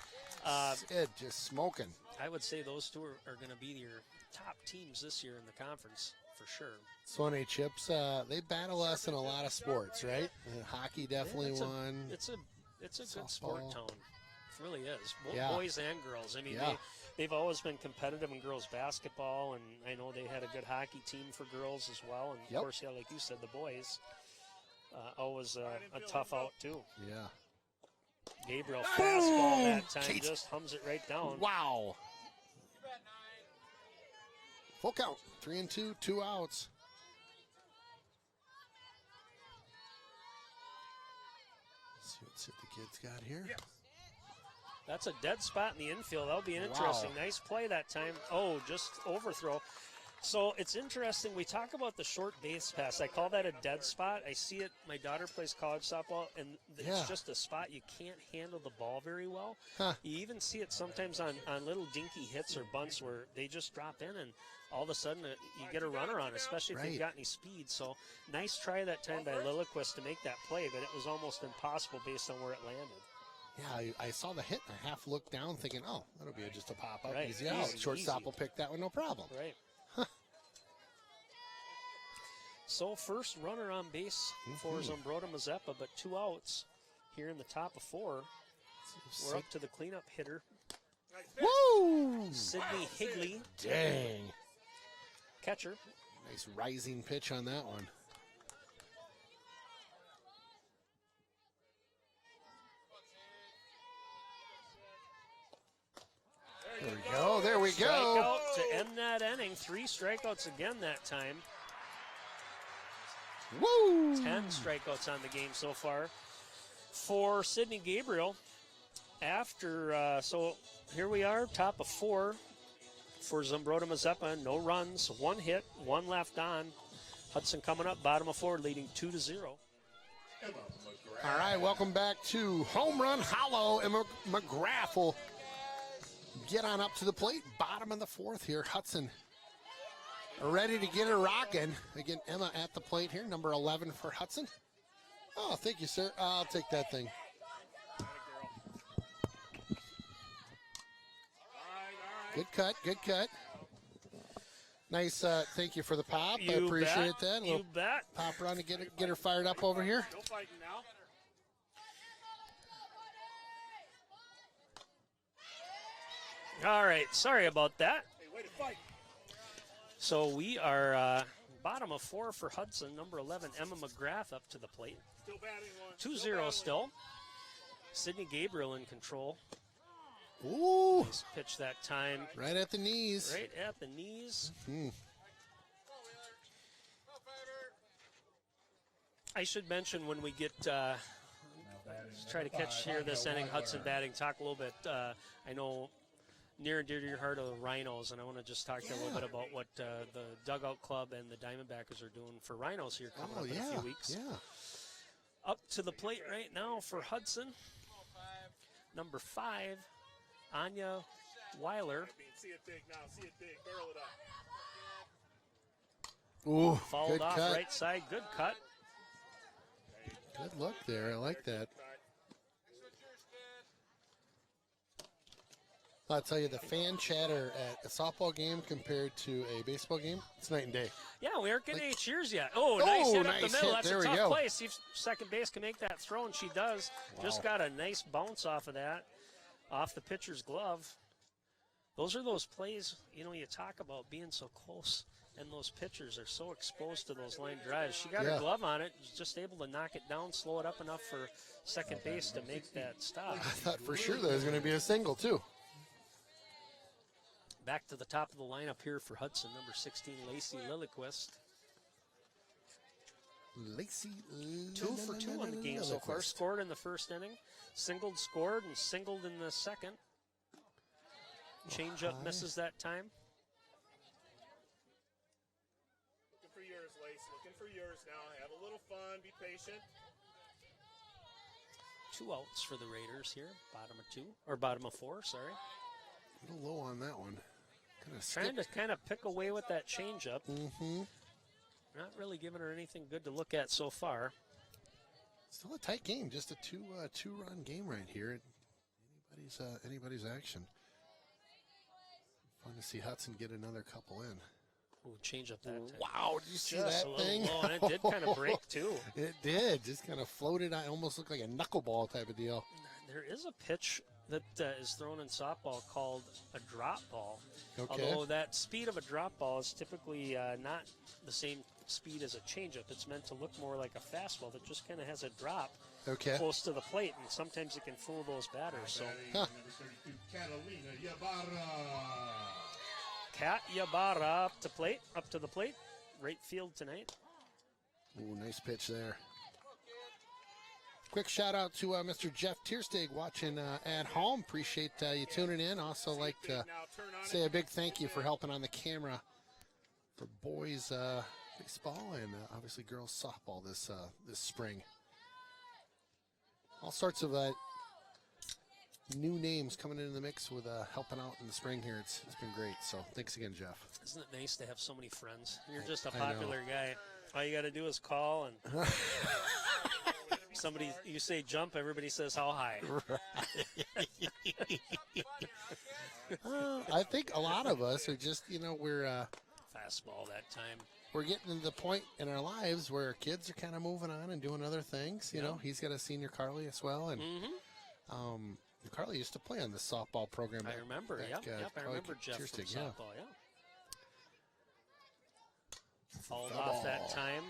Sid just smoking. I would say those two are going to be your top teams this year in the conference for sure. Swanee Chips, they battle us in a lot of sports, right? Hockey definitely it's won. It's a good Softball. sport town. It really is. Yeah. Boys and girls. I mean, Yeah. they've always been competitive in girls basketball, and I know they had a good hockey team for girls as well. And Yep. of course, yeah, like you said, the boys always a tough out too. Yeah. Gabriel fastball that time Kate. just hums it right down. Wow. Full count. 3-2, 2 outs. Let's see what the kid's got here. That's a dead spot in the infield. That'll be interesting. Wow. Nice play that time. Oh, just overthrow. So it's interesting. We talk about the short base pass. I call that a dead spot. I see it. My daughter plays college softball, and Yeah. it's just a spot you can't handle the ball very well. Huh. You even see it sometimes on little dinky hits or bunts where they just drop in, and all of a sudden you get a runner on, especially if Right. they've got any speed. So nice try that time by Lilliquist to make that play, but it was almost impossible based on where it landed. Yeah, I saw the hit and I half looked down thinking, oh, that'll be just a pop up. Right. Easy out. Easy, Shortstop easy. will pick that one, no problem. Right. So first runner on base for Zumbrota Mazeppa, but 2 outs here in the top of 4. We're up to the cleanup hitter, Woo! Sidney Higley, Dang. catcher. Nice rising pitch on that one. There we go. There we go. Strikeout to end that inning. 3 strikeouts again that time. Woo! 10 strikeouts on the game so far for Sidney Gabriel. After, so here we are, top of 4 for Zumbrota Mazeppa. No runs, 1 hit, 1 left on. Hudson coming up, bottom of 4, leading 2-0. All right, welcome back to Home Run Hollow, and McGrath will get on up to the plate. Bottom of the 4th here. Hudson ready to get her rocking. Again, Emma at the plate here, number 11 for Hudson. Oh, thank you, sir. I'll take that thing. Good cut, good cut. Nice, thank you for the pop. I appreciate that. A You little bet. pop run to get her fired up over here. No fighting now. All right, sorry about that. Hey, way to fight. So we are bottom of 4 for Hudson, number 11, Emma McGrath up to the plate. Still batting one. 2-0 still. Sidney Gabriel in control. Ooh, Nice pitch that time. right at the knees. Right at the knees. I should mention when we get try to catch here this inning, Hudson batting, talk a little bit. I know near and dear to your heart are the Rhinos, and I want to just talk to you a little bit about what the Dugout Club and the Diamondbackers are doing for Rhinos here coming Oh, up in a few weeks. yeah. Up to the plate right now for Hudson, number 5, Anya Weiler. See it big now. See it big. Barrel it up. Ooh, Fouled good off cut. right side. Good cut. Good look there. I like that. I'll tell you, the fan chatter at a softball game compared to a baseball game, it's night and day. Yeah, we aren't getting any cheers yet. Oh, nice hit up the nice middle. hit. That's There a we tough go. play. See if second base can make that throw, and she does. Just got a nice bounce off of that, off the pitcher's glove. Those are those plays, you talk about being so close, and those pitchers are so exposed to those line drives. She got her glove on it, was just able to knock it down, slow it up enough for second base to make that stop. I thought for sure there was going to be a single, too. Back to the top of the lineup here for Hudson, number 16, Lacey Lilliquist. Lacey. 2 for 2 on the game so far. Scored in the first inning, singled, scored, and singled in the second. Changeup misses that time. Looking for yours, Lace. Looking for yours now. Have a little fun. Be patient. 2 outs for the Raiders here. Bottom of 2, or bottom of 4, sorry. A little low on that one. Trying to kind of pick away with that changeup. Mm-hmm. Not really giving her anything good to look at so far. Still a tight game. Just a two-run game right here. Anybody's action. Fun to see Hudson get another couple in. Ooh, changeup that time. Wow, did you see Just that a little thing? low, and it did kind of break too. It did. Just kind of floated. I almost looked like a knuckleball type of deal. There is a pitch that is thrown in softball called a drop ball. Okay. Although that speed of a drop ball is typically not the same speed as a changeup. It's meant to look more like a fastball that just kind of has a drop Okay. close to the plate, and sometimes it can fool those batters. So, Huh. Number 32, Catalina Ybarra. Kat Ybarra up to the plate, right field tonight. Ooh, nice pitch there. Quick shout out to Mr. Jeff Tiersteg watching at home. Appreciate you tuning in. Also like to Now turn on say a big thank you for helping on the camera for boys baseball and obviously girls softball this spring. All sorts of new names coming into the mix with helping out in the spring here. It's been great. So thanks again, Jeff. Isn't it nice to have so many friends? You're just a I know. popular guy. All you got to do is call, and somebody, you say jump, everybody says how high. I think a lot of us are just, we're Fastball that time. we're getting to the point in our lives where our kids are kind of moving on and doing other things. You know, he's got a senior Carly as well, and Carly used to play on the softball program. I remember, back, I remember Jeff from Tiersteg, softball, yeah. Fouled off that time.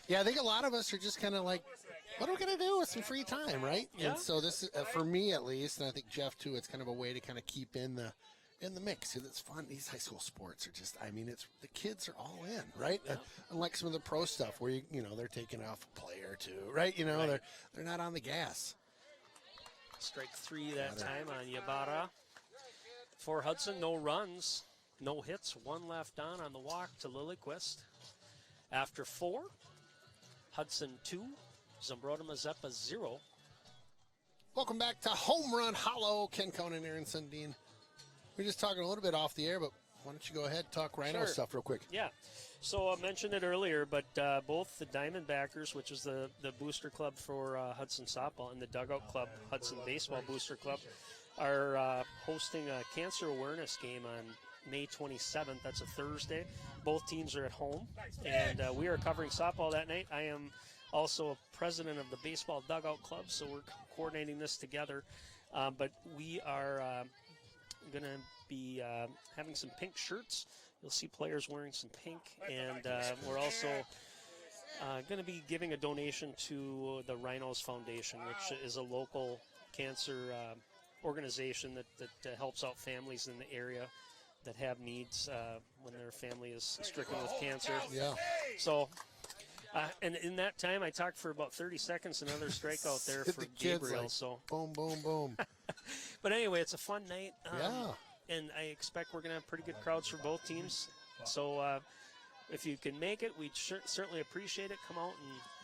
Yeah, I think a lot of us are just kind of like, what are we going to do with some free time, right? Yeah. And so this is, for me at least, and I think Jeff too, it's kind of a way to kind of keep in the mix. It's fun. These high school sports are just, it's the kids are all in, right? Yeah. Unlike some of the pro stuff where, they're taking off a play or two, right? Right. They're not on the gas. Strike 3 that time on Ybarra. For Hudson, no runs, no hits, 1 left on the walk to Lilliquist. After 4, Hudson 2, Zumbrota Mazeppa 0. Welcome back to Home Run Hollow. Ken Conan, Aaron Sundin. We're just talking a little bit off the air, but why don't you go ahead and talk Rhino Sure. stuff real quick? Yeah. So I mentioned it earlier, but both the Diamondbackers, which is the booster club for Hudson Softball, and the Dugout Club, Hudson Baseball Booster Club, are hosting a cancer awareness game on May 27th. That's a Thursday. Both teams are at home, and we are covering softball that night. I am also a president of the Baseball Dugout Club, so we're coordinating this together. But we are going to be having some pink shirts. You'll see players wearing some pink, and we're also going to be giving a donation to the Rhinos Foundation, which is a local cancer organization that helps out families in the area that have needs when their family is stricken with cancer. Yeah. So, and in that time, I talked for about 30 seconds, another strikeout there The for kids, Gabriel. like, So, boom, boom, boom. but anyway, it's a fun night. Yeah. And I expect we're going to have pretty good crowds for both teams. So if you can make it, we'd certainly appreciate it. Come out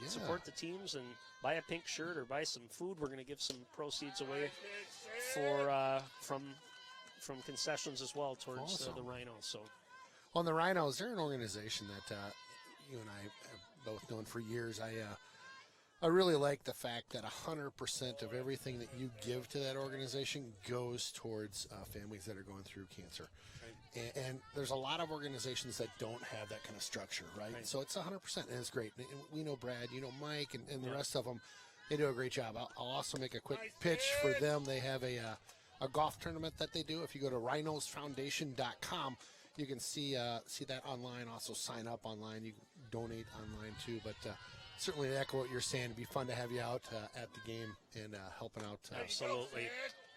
and support the teams and buy a pink shirt or buy some food. We're going to give some proceeds away for from concessions as well towards Awesome. the Rhinos. So On the Rhinos, they're an organization that you and I have both known for years. I really like the fact that 100% of everything that you give to that organization goes towards families that are going through cancer. Right. And there's a lot of organizations that don't have that kind of structure, right? Right. So it's 100%, and it's great. And we know Brad, Mike, and the Yeah. rest of them. They do a great job. I'll also make a quick pitch for them. They have a golf tournament that they do. If you go to rhinosfoundation.com, you can see that online. Also sign up online. You can donate online too. But certainly echo what you're saying. It'd be fun to have you out at the game and helping out. absolutely.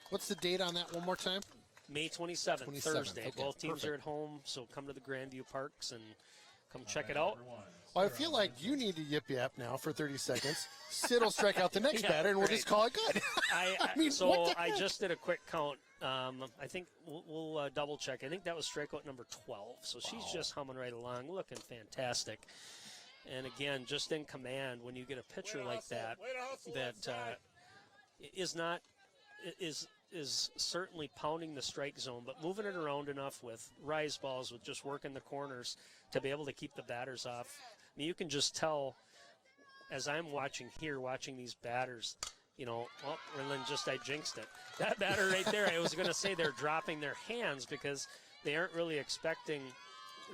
What's the date on that one more time? May 27th, 27th, Thursday. okay, Both teams perfect. are at home, so come to the Grandview Parks and come check it out. Well, I feel like you need to yip yap now for 30 seconds. Sid will strike out the next Yeah, batter, and we'll right. just call it good. I mean, so what the I heck? just did a quick count. I think we'll double check. I think that was strikeout number 12. So she's just humming right along, looking fantastic. And again, just in command when you get a pitcher like that, is certainly pounding the strike zone, but moving it around enough with rise balls, with just working the corners to be able to keep the batters off. I mean, you can just tell as I'm watching these batters, you know, and then I jinxed it. That batter right there, I was going to say they're dropping their hands because they aren't really expecting.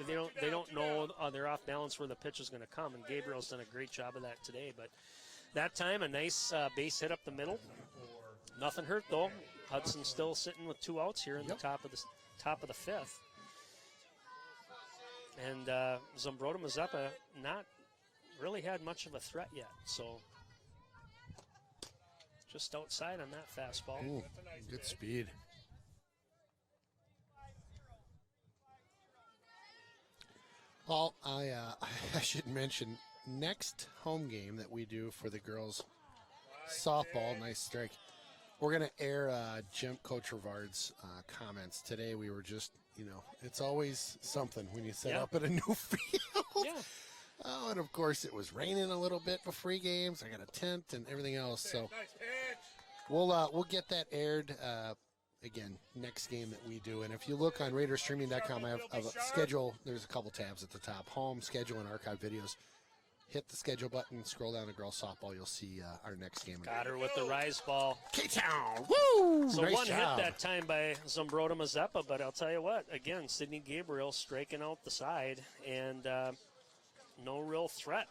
They don't know they're off balance where the pitch is going to come, and Gabriel's done a great job of that today. But that time, a nice base hit up the middle. Nothing hurt though. Hudson still sitting with 2 outs here in the top of the fifth, and Zumbrota Mazeppa not really had much of a threat yet. So just outside on that fastball. Ooh, good speed. Well, I should mention next home game that we do for the girls softball. Nice strike. We're going to air Coach Rivard's comments. Today we were just, you know, it's always something when you set up at a new field. Yeah. Oh, and of course it was raining a little bit before games. I got a tent and everything else. So we'll get that aired again next game that we do. And if you look on RaidersStreaming.com, I have a schedule. There's a couple tabs at the top: home, schedule, and archive videos. Hit the schedule button, scroll down to girls softball. You'll see our next game. Got her with the rise ball. K-Town, woo! So nice one job. hit that time by Zumbrota Mazeppa, but I'll tell you what, again, Sydney Gabriel striking out the side, and no real threat.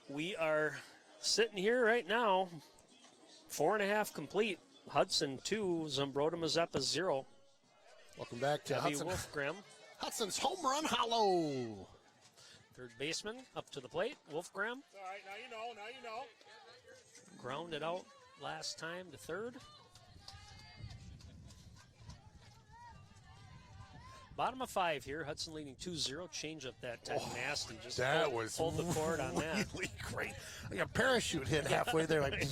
We are sitting here right now, 4.5 complete. Hudson 2, Zumbrota Mazeppa 0. Welcome back to Debbie Hudson. Wolfgram. Hudson's home run hollow. Third baseman up to the plate, Wolfgram. All right, now you know. Grounded out last time to third. Bottom of 5 here. Hudson leading 2-0. Change up that time. Nasty. Just pulled the cord on that. Really great. Like a parachute hit halfway there. Like,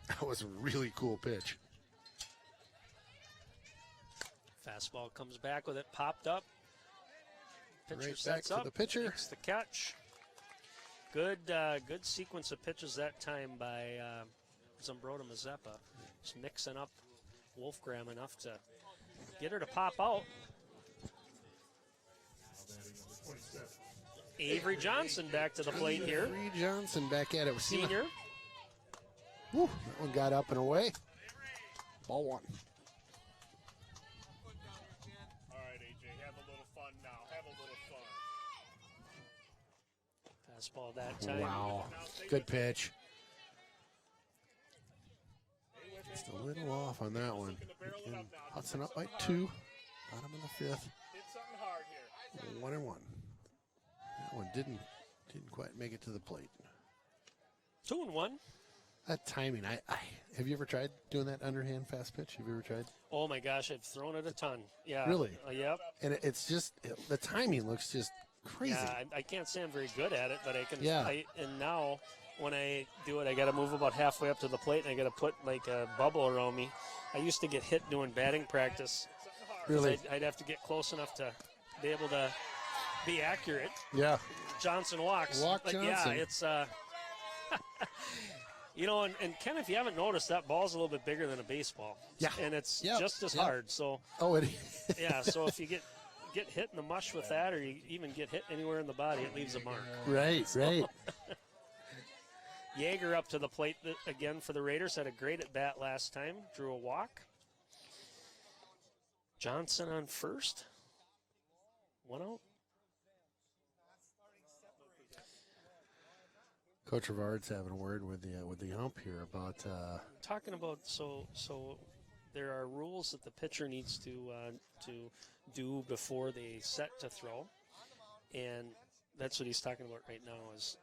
that was a really cool pitch. Fastball comes back with it popped up. Pitcher Right sets back up. to the pitcher. Makes the catch. Good sequence of pitches that time by Zumbrota Mazeppa. Just mixing up Wolfgram enough to get her to pop out. Avery Johnson back to the plate here. Avery Johnson back at it. Senior. Woo, that one got up and away. Ball one. All right, AJ, have a little fun now. Have a little fun. Fastball that time. Wow. Good pitch. Just a little off on that one. And Hudson up by 2. Bottom of the 5th. Hit something hard here. 1-1. That one didn't quite make it to the plate. 2-1. That timing, I have you ever tried doing that underhand fast pitch? Have you ever tried? Oh my gosh, I've thrown it a ton. Yeah. Really? Yep. And it's just, the timing looks just crazy. Yeah, I can't say I'm very good at it, but I can. Yeah. And now when I do it, I got to move about halfway up to the plate, and I got to put like a bubble around me. I used to get hit doing batting practice. Really? I'd have to get close enough to be able to be accurate. Yeah. Johnson walks. Walk but Johnson. Yeah, it's you know, and Ken, if you haven't noticed, that ball's a little bit bigger than a baseball. Yeah. And it's Yep. just as Yep. hard. So Oh, it yeah, so if you get hit in the mush with that, or you even get hit anywhere in the body, it leaves a mark. Right. Yeager up to the plate again for the Raiders. Had a great at bat last time. Drew a walk. Johnson on first. 1 out. Coach Rivard's having a word with the ump here about Talking about so there are rules that the pitcher needs to do before they set to throw, and that's what he's talking about right now is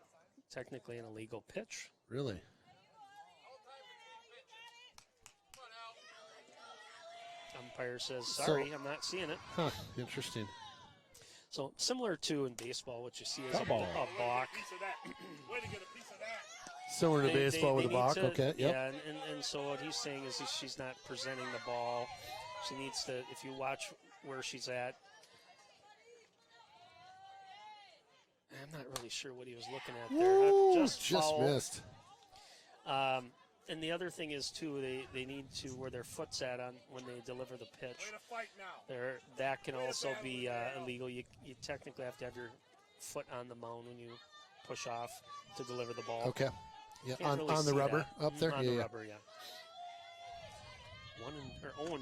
technically an illegal pitch. really. Umpire says, sorry, I'm not seeing it. Huh, interesting. So similar to in baseball, what you see is a Foul ball. balk. Piece of that. Way to get a piece of that. Similar to baseball with a need balk. to- Okay. Yep. Yeah, and so what he's saying is she's not presenting the ball. She needs to, if you watch where she's at, I'm not really sure what he was looking at there. Woo, Just foul. missed. And the other thing is, too, they need to, where their foot's at on when they deliver the pitch, Way to fight now. that can also be illegal. You technically have to have your foot on the mound when you push off to deliver the ball. Okay. Yeah, Can't really on the see rubber that. up there. On yeah, the yeah. rubber, yeah. 0-2.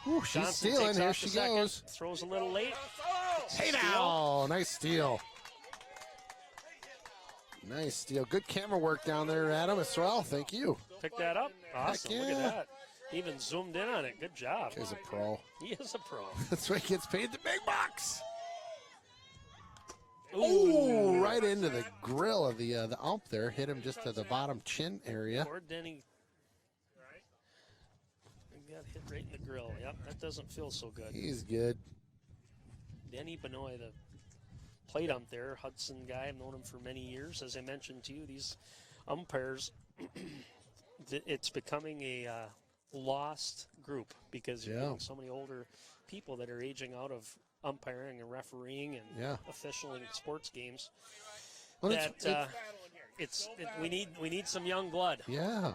Ooh, she's Johnson stealing. takes Here off she the second, goes. throws a little late. Hey Steal. now, nice steal. Nice steal. Good camera work down there, Adam, as well. Thank you. Pick that up. Awesome. Heck Look at yeah. that. He even zoomed in on it. Good job. He's a pro. He is a pro. That's why he gets paid the big bucks. Ooh. Ooh, right into the grill of the ump there. Hit him just to the bottom chin area. Poor Denny. He got hit right in the grill. Yep, that doesn't feel so good. He's good. Denny Benoit, the plate ump there, Hudson guy. I've known him for many years. As I mentioned to you, these umpires, it's becoming a lost group because you're getting so many older people that are aging out of umpiring and refereeing and officialing sports games. Well, We need some young blood. Yeah.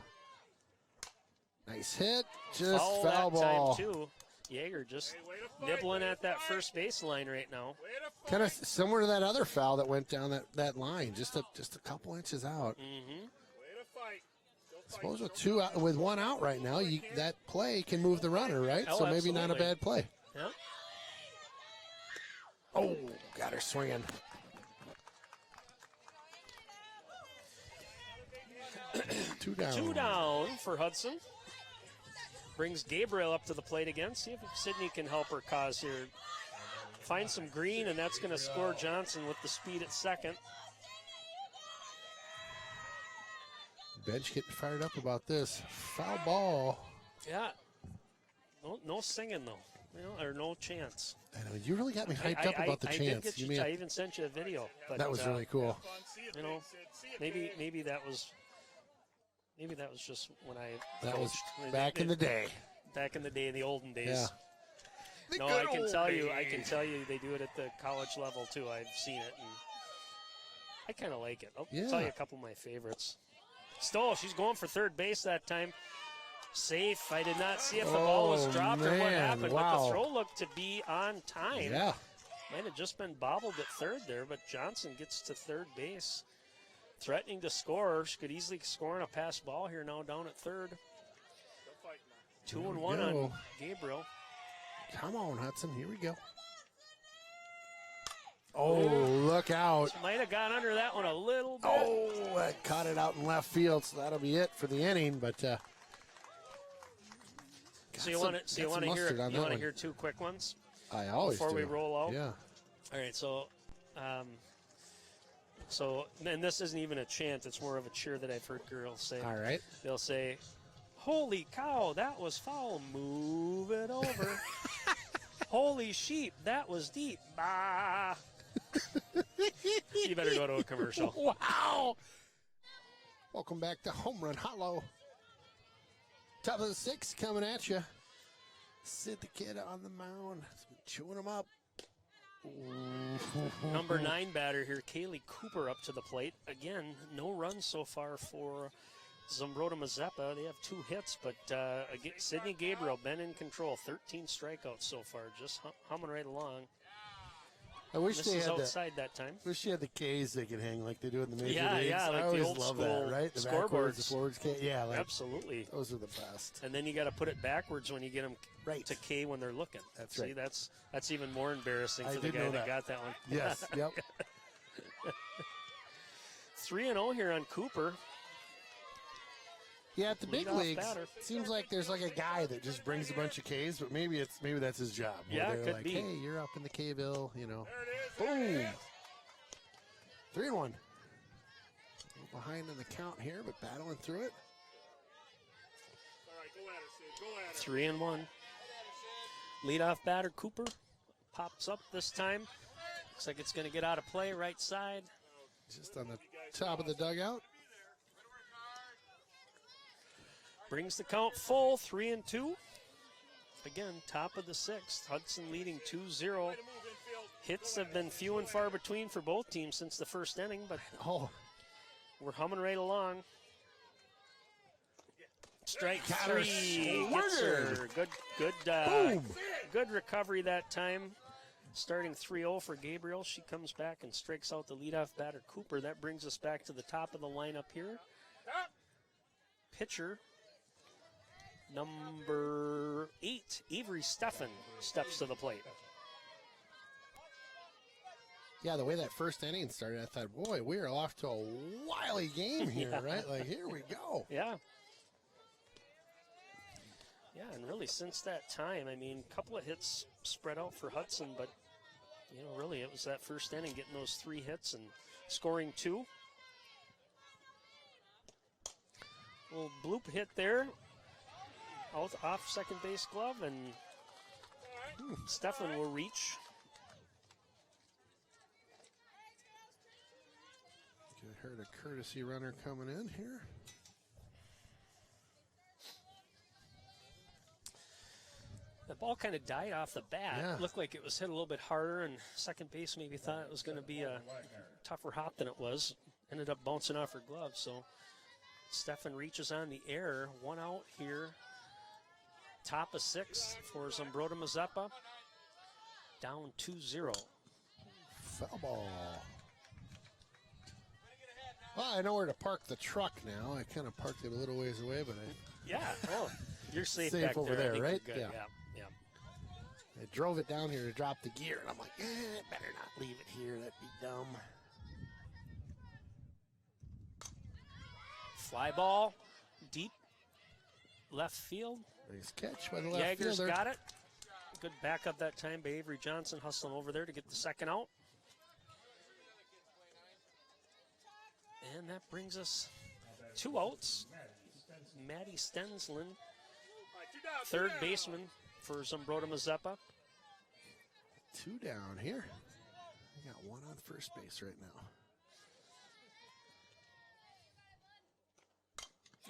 Nice hit. Just foul that ball. time too. Jaeger just nibbling at that first baseline right now. Kind of similar to that other foul that went down that line, just a couple inches out. Mm-hmm. I suppose with one out right now, that play can move the runner, right? Oh, so maybe not a absolutely. bad play. Yeah. Oh, got her swinging. Two down. 2 down for Hudson. Brings Gabriel up to the plate again. See if Sydney can help her cause here. Find some green, and that's going to score Johnson with the speed at second. Bench getting fired up about this. Foul ball. Yeah. No singing, though. Or no chance. I know, you really got me hyped up about the I chance. Did get I even sent you a video. But, that was really cool. Maybe that was just when I That was coached. back in the day. Back in the day, in the olden days. Yeah. No, I can tell you they do it at the college level too. I've seen it, and I kind of like it. I'll tell you a couple of my favorites. Stoll, she's going for third base that time. Safe. I did not see if the ball was dropped or what happened, but the throw looked to be on time. Yeah. Might have just been bobbled at third there, but Johnson gets to third base. Threatening to score. She could easily score on a pass ball here now down at third. 2-1 on Gabriel. Come on, Hudson. Here we go. Oh, look out. Might have gone under that one a little bit. Oh, that caught it out in left field, so that'll be it for the inning. But so you want to hear two quick ones? I always before do. we roll out. Yeah. All right. So and this isn't even a chant; it's more of a cheer that I've heard girls say. All right. They'll say, "Holy cow, that was foul! Move it over." Holy sheep, that was deep. Bah. You better go to a commercial. Wow. Welcome back to Home Run Hollow. Top of the sixth coming at you. Sid the kid on the mound. Chewing him up. Number 9 batter here, Kaylee Cooper up to the plate. Again, no runs so far for Zumbrota Mazeppa. They have 2 hits, but Sydney Gabriel been in control. 13 strikeouts so far, just humming right along. I wish this they is had outside that time. Wish they had the K's they could hang like they do in the major leagues. Yeah, like I the always old love school that, right? The scoreboards. backwards, the forwards K. Yeah, like, absolutely. Those are the best. And then you got to put it backwards when you get them to K when they're looking. That's See, right. that's even more embarrassing for the did guy know that that. got that one. Yes, yep. 3-0 here on Cooper. Yeah, at the big Leadoff leagues, batter. it seems like there's like a guy that just brings a bunch of Ks, but maybe that's his job. where Yeah, it they're could like, be. hey, you're up in the K-ville, Boom. 3-1. Behind in the count here, but battling through it. All right, go at it, Sid. Go at it. 3-1. Leadoff batter Cooper pops up this time. Looks like it's going to get out of play, right side. Just on the top of the dugout. Brings the count full, 3-2. Again, top of the sixth. Hudson leading 2-0. Hits have been few and far between for both teams since the first inning, but we're humming right along. Strike Got her three. Gets her. Good recovery that time. Starting 3-0 for Gabriel. She comes back and strikes out the leadoff batter, Cooper. That brings us back to the top of the lineup here. Pitcher number 8, Avery Steffen, steps to the plate. Yeah, the way that first inning started, I thought, boy, we are off to a wily game here, right? Like, here we go. Yeah. Yeah, and really since that time, I mean, a couple of hits spread out for Hudson, but, you know, really it was that first inning getting those 3 hits and scoring 2. Little bloop hit there. Out off second base glove, and Steffen will reach. I heard a courtesy runner coming in here. The ball kind of died off the bat. Yeah. Looked like it was hit a little bit harder, and second base maybe thought it was going to be a tougher hop than it was. Ended up bouncing off her glove, so Steffen reaches on the air. 1 out here. Top of 6 for Zumbrota Mazeppa. Down 2-0. Foul ball. Well, I know where to park the truck now. I kind of parked it a little ways away, but You're safe Safe back over there, there, right? Good. Yeah. Yeah. I drove it down here to drop the gear, and I'm like, better not leave it here. That'd be dumb. Fly ball, deep left field. Nice catch by the left Jager's fielder. got it. Good backup that time by Avery Johnson, hustling over there to get the second out. And that brings us 2 outs. Maddie Stensland, third baseman for Zumbrota Mazeppa. 2 down here. We got 1 on first base right now.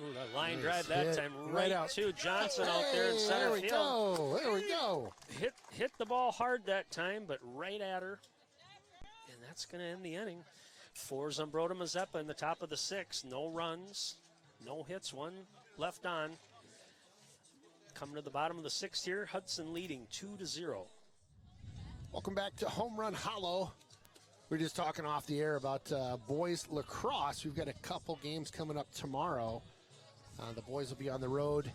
Ooh, that line Nice drive that hit. time Right right out. to Johnson out there in Hey, center there we field. go. There we go. Hit the ball hard that time, but right at her. And that's going to end the inning for Zumbrota Mazeppa in the top of the 6th. No runs, no hits, 1 left on. Coming to the bottom of the 6th here, Hudson leading 2-0. Welcome back to Home Run Hollow. We were just talking off the air about boys lacrosse. We've got a couple games coming up tomorrow. The boys will be on the road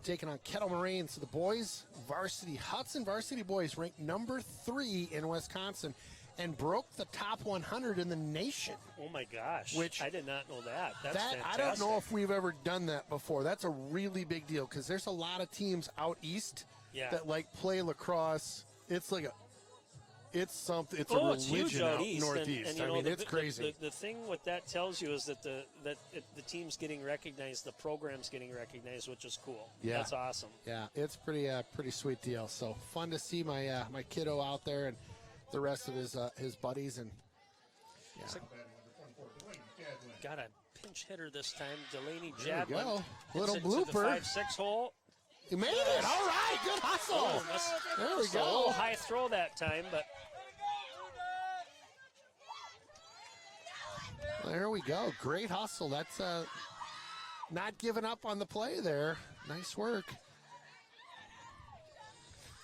taking on Kettle Moraine. So the boys, Hudson varsity boys ranked number 3 in Wisconsin and broke the top 100 in the nation. Oh my gosh, Which- I did not know that. That's I fantastic. don't know if we've ever done that before. That's a really big deal because there's a lot of teams out east that like play lacrosse. It's like it's a it's religion huge out out east. northeast. And, you I know, mean, the, it's crazy. The thing what that tells you is that the team's getting recognized, the program's getting recognized, which is cool. Yeah. That's awesome. Yeah, it's pretty sweet deal. So fun to see my my kiddo out there and the rest of his buddies and Got a pinch hitter this time, Delaney There we Jadlin. go. Hits Little it to blooper. the 5-6 hole. You made it. All right, good hustle. There we A little go. high throw that time, but There we go. Great hustle. That's not giving up on the play there. Nice work.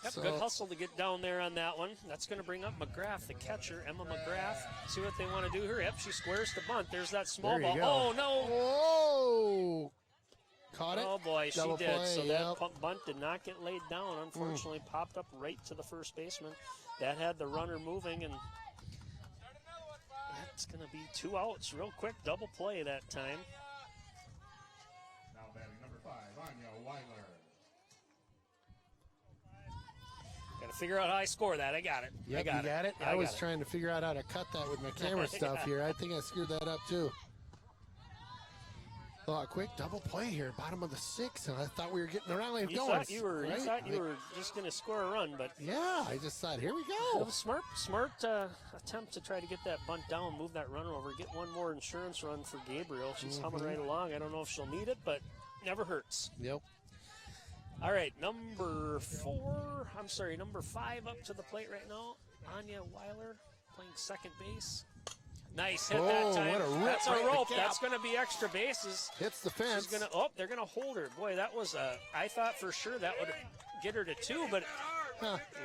yep, So- good hustle to get down there on that one. That's going to bring up McGrath, the catcher, Emma McGrath. See what they want to do here. Yep, she squares the bunt. There's that small There you ball. go. Oh, no. Whoa. Caught it. Oh, boy, she Double did. play, So yep. that bunt did not get laid down. Unfortunately, popped up right to the first baseman. That had the runner moving, and that's going to be 2 outs real quick. Double play that time. Now batting number 5, Anya Weiler. Got to figure out how I score that. I got it. Yep, I got you got it. Yeah, I was got it. trying to figure out how to cut that with my camera stuff here. I think I screwed that up too. Oh, a quick double play here, bottom of the 6th, and I thought we were getting around like You going. thought you were just going to score a run, but Yeah, I just thought, here we it go. was smart attempt to try to get that bunt down, move that runner over, get one more insurance run for Gabriel. She's humming right along. I don't know if she'll need it, but Never hurts. Yep. All right, number 5 up to the plate right now. Anya Weiler playing second base. Nice hit that time. What a rip. That's a right in the rope. gap. That's going to be extra bases. Hits the fence. She's gonna. They're going to hold her. Boy, that was I thought for sure that would get her to 2, but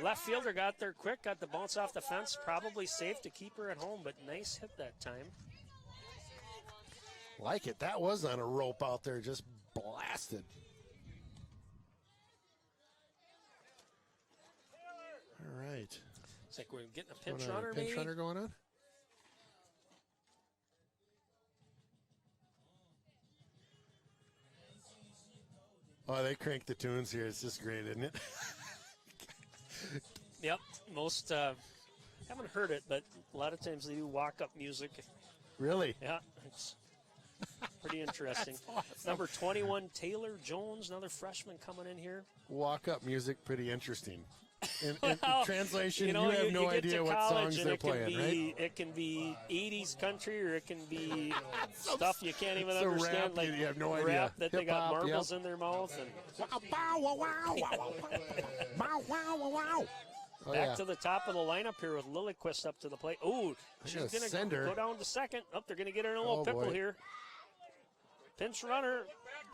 left fielder got there quick, got the bounce off the fence. Probably safe to keep her at home, but nice hit that time. Like it. That was on a rope out there, just blasted. All right. It's like we're getting a pinch runner, maybe. Pinch runner going on? Oh, they crank the tunes here. It's just great, isn't it? Yep. Most haven't heard it, but a lot of times they do walk-up music. Really? Yeah, it's pretty interesting. Awesome. Number 21, Taylor Jones, another freshman coming in here. Walk-up music, pretty interesting. In Well, translation, you, know, have no you get idea to what college songs and they're it can playing, be, right? It can be 80s country, or it can be stuff you can't even so understand, rap, like you have no rap idea. that they got Hip-hop, marbles yep. in their mouth. And Wow, wow, wow, wow, wow, wow, wow, wow. Oh, back yeah. to the top of the lineup here with Lilliquist up to the plate. Oh, she's gonna going send to her. go down to second. Oh, they're going to get her in a little Oh, pickle boy. here. Pinch runner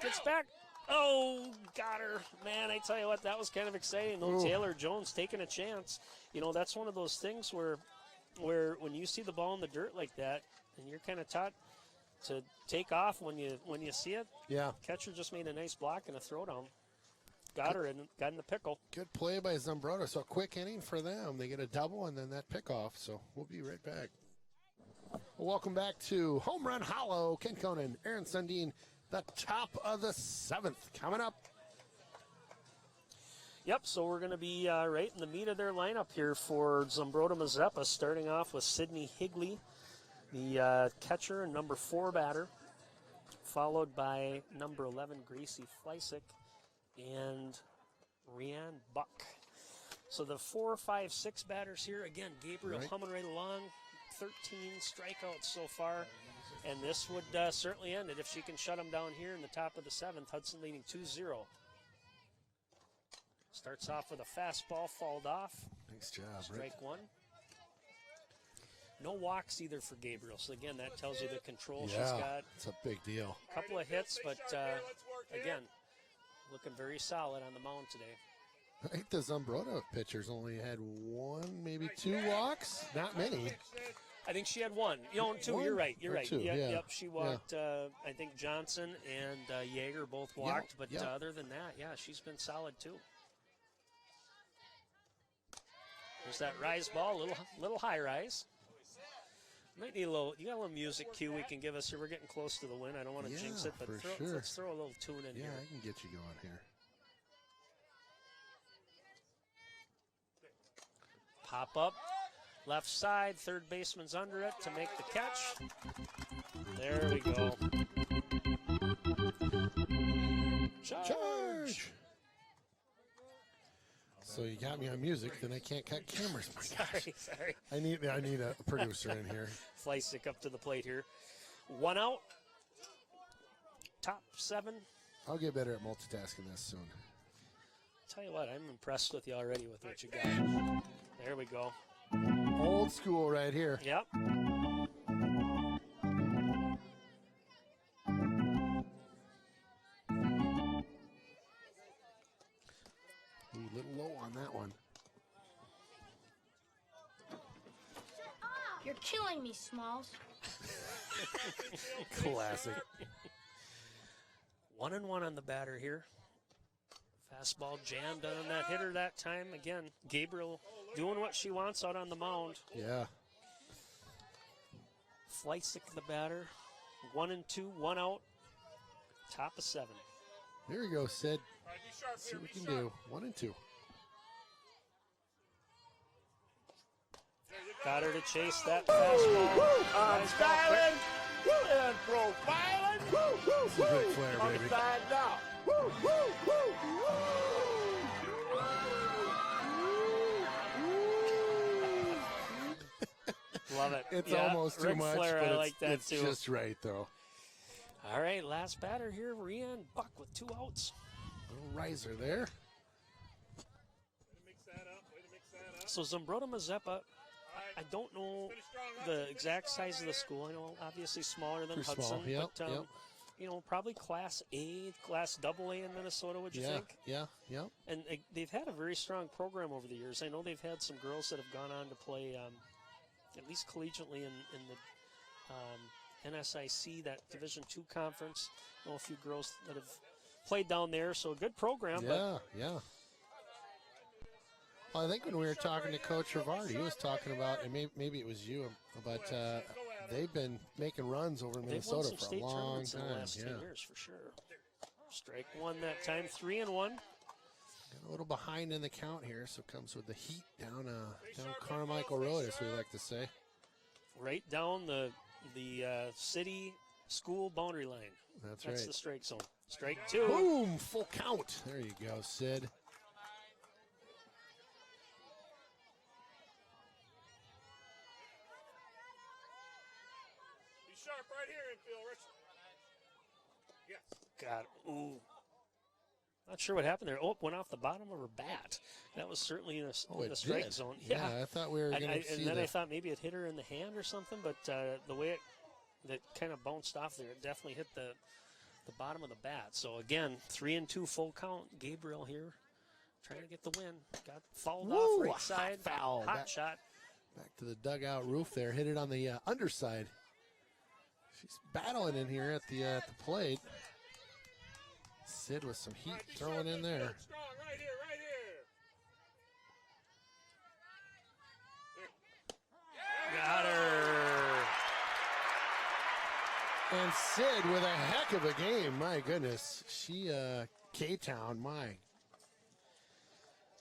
gets back. Oh, got her. Man, I tell you what, that was kind of exciting, though. Ooh. Taylor Jones taking a chance. You know, that's one of those things where when you see the ball in the dirt like that, and you're kind of taught to take off when you see it. Yeah. Catcher just made a nice block and a throwdown. Got her and got in the pickle. Good play by Zumbrota. So quick inning for them. They get a double and then that pickoff. So we'll be right back. Well, welcome back to Home Run Hollow. Ken Conan, Aaron Sundin, the top of the 7th. Coming up. Yep, so we're going to be right in the meat of their lineup here for Zumbrota Mazeppa, starting off with Sydney Higley, the catcher and number 4 batter, followed by number 11, Gracie Fleisick, and Rianne Buck. So the 4, 5, 6 batters here. Again, Gabriel Right. humming right along, 13 strikeouts so far, and this would certainly end it if she can shut them down here in the top of the 7th. Hudson leading 2-0. Starts off with a fastball, fouled off. Nice job, Strike Rick. 1. No walks either for Gabriel. So again, that tells you the control she's Yeah, got. it's a big deal. A couple of hits, but again, looking very solid on the mound today. I think the Zumbrota pitchers only had 1, maybe 2 walks. Not many. I think she had 1. You know, 2. One You're right. You're or right. 2, Yep, yeah. yep. She walked. I think Johnson and Yeager both walked, but yep. other than that, yeah, she's been solid too. There's that rise ball, little high rise. Might need a little. You got a little music cue we can give us here. We're getting close to the win. I don't want to jinx it, but for sure. let's throw a little tune in Yeah, here. I can get you going here. Pop up, left side. Third baseman's under it to make the catch. There we go. Charge! So you got me on music, then I can't cut cameras. My gosh. Sorry. I need a producer in here. Fleisick up to the plate here. 1 out. Top 7. I'll get better at multitasking this soon. Tell you what, I'm impressed with you already with what you got. There we go. Old school right here. Yep. Ooh, a little low on that one. You're killing me, Smalls. Classic. 1-1 on the batter here. Fastball jammed on that hitter that time. Again, Gabriel doing what she wants out on the mound. Yeah. Fleisick the batter. 1-2, 1 out. Top of 7. Here we go, Sid. All right, be sharp See here, what be we can sharp. do. 1 and 2. There you go. Got her to chase that fastball. I'm Nice ball, styling and profiling. This is Ric Flair, baby. Upside down. Love it. It's Yeah, almost too Ric much, Flair, but I like that it's too. just right, though. All right, last batter here, Rian Buck with 2 outs. Little riser there. Way to mix that up. Way to mix that up. So Zumbrota Mazeppa, I don't know Finish strong, Hudson. the Finish exact strong size of right the here. school. I know obviously smaller than Pretty Hudson, small. Yep, but yep. you know, probably Class A, Class AA in Minnesota. Would you Yeah, think? yeah, yeah. And they've had a very strong program over the years. I know they've had some girls that have gone on to play at least collegiately in the NSIC, that Division II conference. I know a few girls that have played down there, so a good program. Yeah, yeah. Well, I think when we were talking to Coach Rivardi, he was talking about, and maybe it was you, but they've been making runs over in But they've won Minnesota some for state a long tournaments time. in the last Yeah. 10 years for sure. Strike one that time, 3-1. Got a little behind in the count here, so comes with the heat down Carmichael Road, as we like to say. Right down the city school boundary line. That's That's right. the strike zone. Strike 2. Boom! Full count. There you go, Sid. Be sharp right here, infield, Rich. Yes. God, ooh. Not sure what happened there. Oh, it went off the bottom of her bat. That was certainly in Oh, the it strike did. zone. Yeah, I thought we were going to see and then the... I thought maybe it hit her in the hand or something, but the way that kind of bounced off there, it definitely hit the bottom of the bat. So again, 3-2 full count. Gabriel here trying to get the win. Got fouled Woo, off a right side. hot foul. Hot shot. Back to the dugout roof there. Hit it on the underside. She's battling in here at the plate. Sid with some heat Right, be throwing sharp, in there. infield. Strong right here, right here. Got her. And Sid with a heck of a game. My goodness. She, K-Town, my.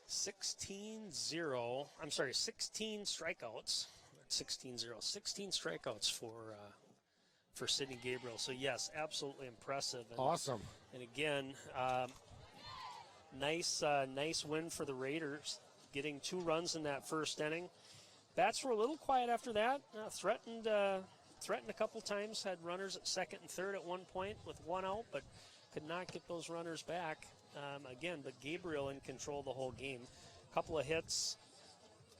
16-0. I'm sorry, 16 strikeouts. 16-0. 16 strikeouts for Sydney Gabriel. So yes, absolutely impressive. And, Awesome. And again, nice win for the Raiders, getting 2 runs in that first inning. Bats were a little quiet after that. Threatened a couple times. Had runners at second and third at one point with 1 out, but could not get those runners back. Again, but Gabriel in control the whole game. Couple of hits,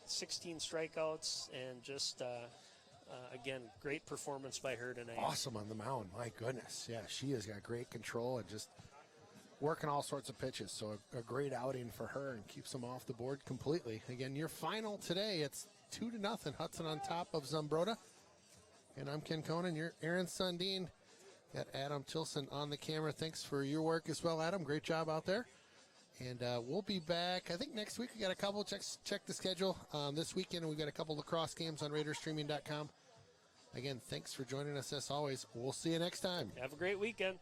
16 strikeouts, and just again, great performance by her tonight. Awesome on the mound. My goodness. Yeah, she has got great control and just working all sorts of pitches. So a great outing for her and keeps them off the board completely. Again, your final today, it's 2-0. Hudson on top of Zumbrota. And I'm Ken Conan. You're Aaron Sundin. Got Adam Tilson on the camera. Thanks for your work as well, Adam. Great job out there. And we'll be back. I think next week we got a couple. Check the schedule. This weekend we've got a couple lacrosse games on RaidersStreaming.com. Again, thanks for joining us as always. We'll see you next time. Have a great weekend.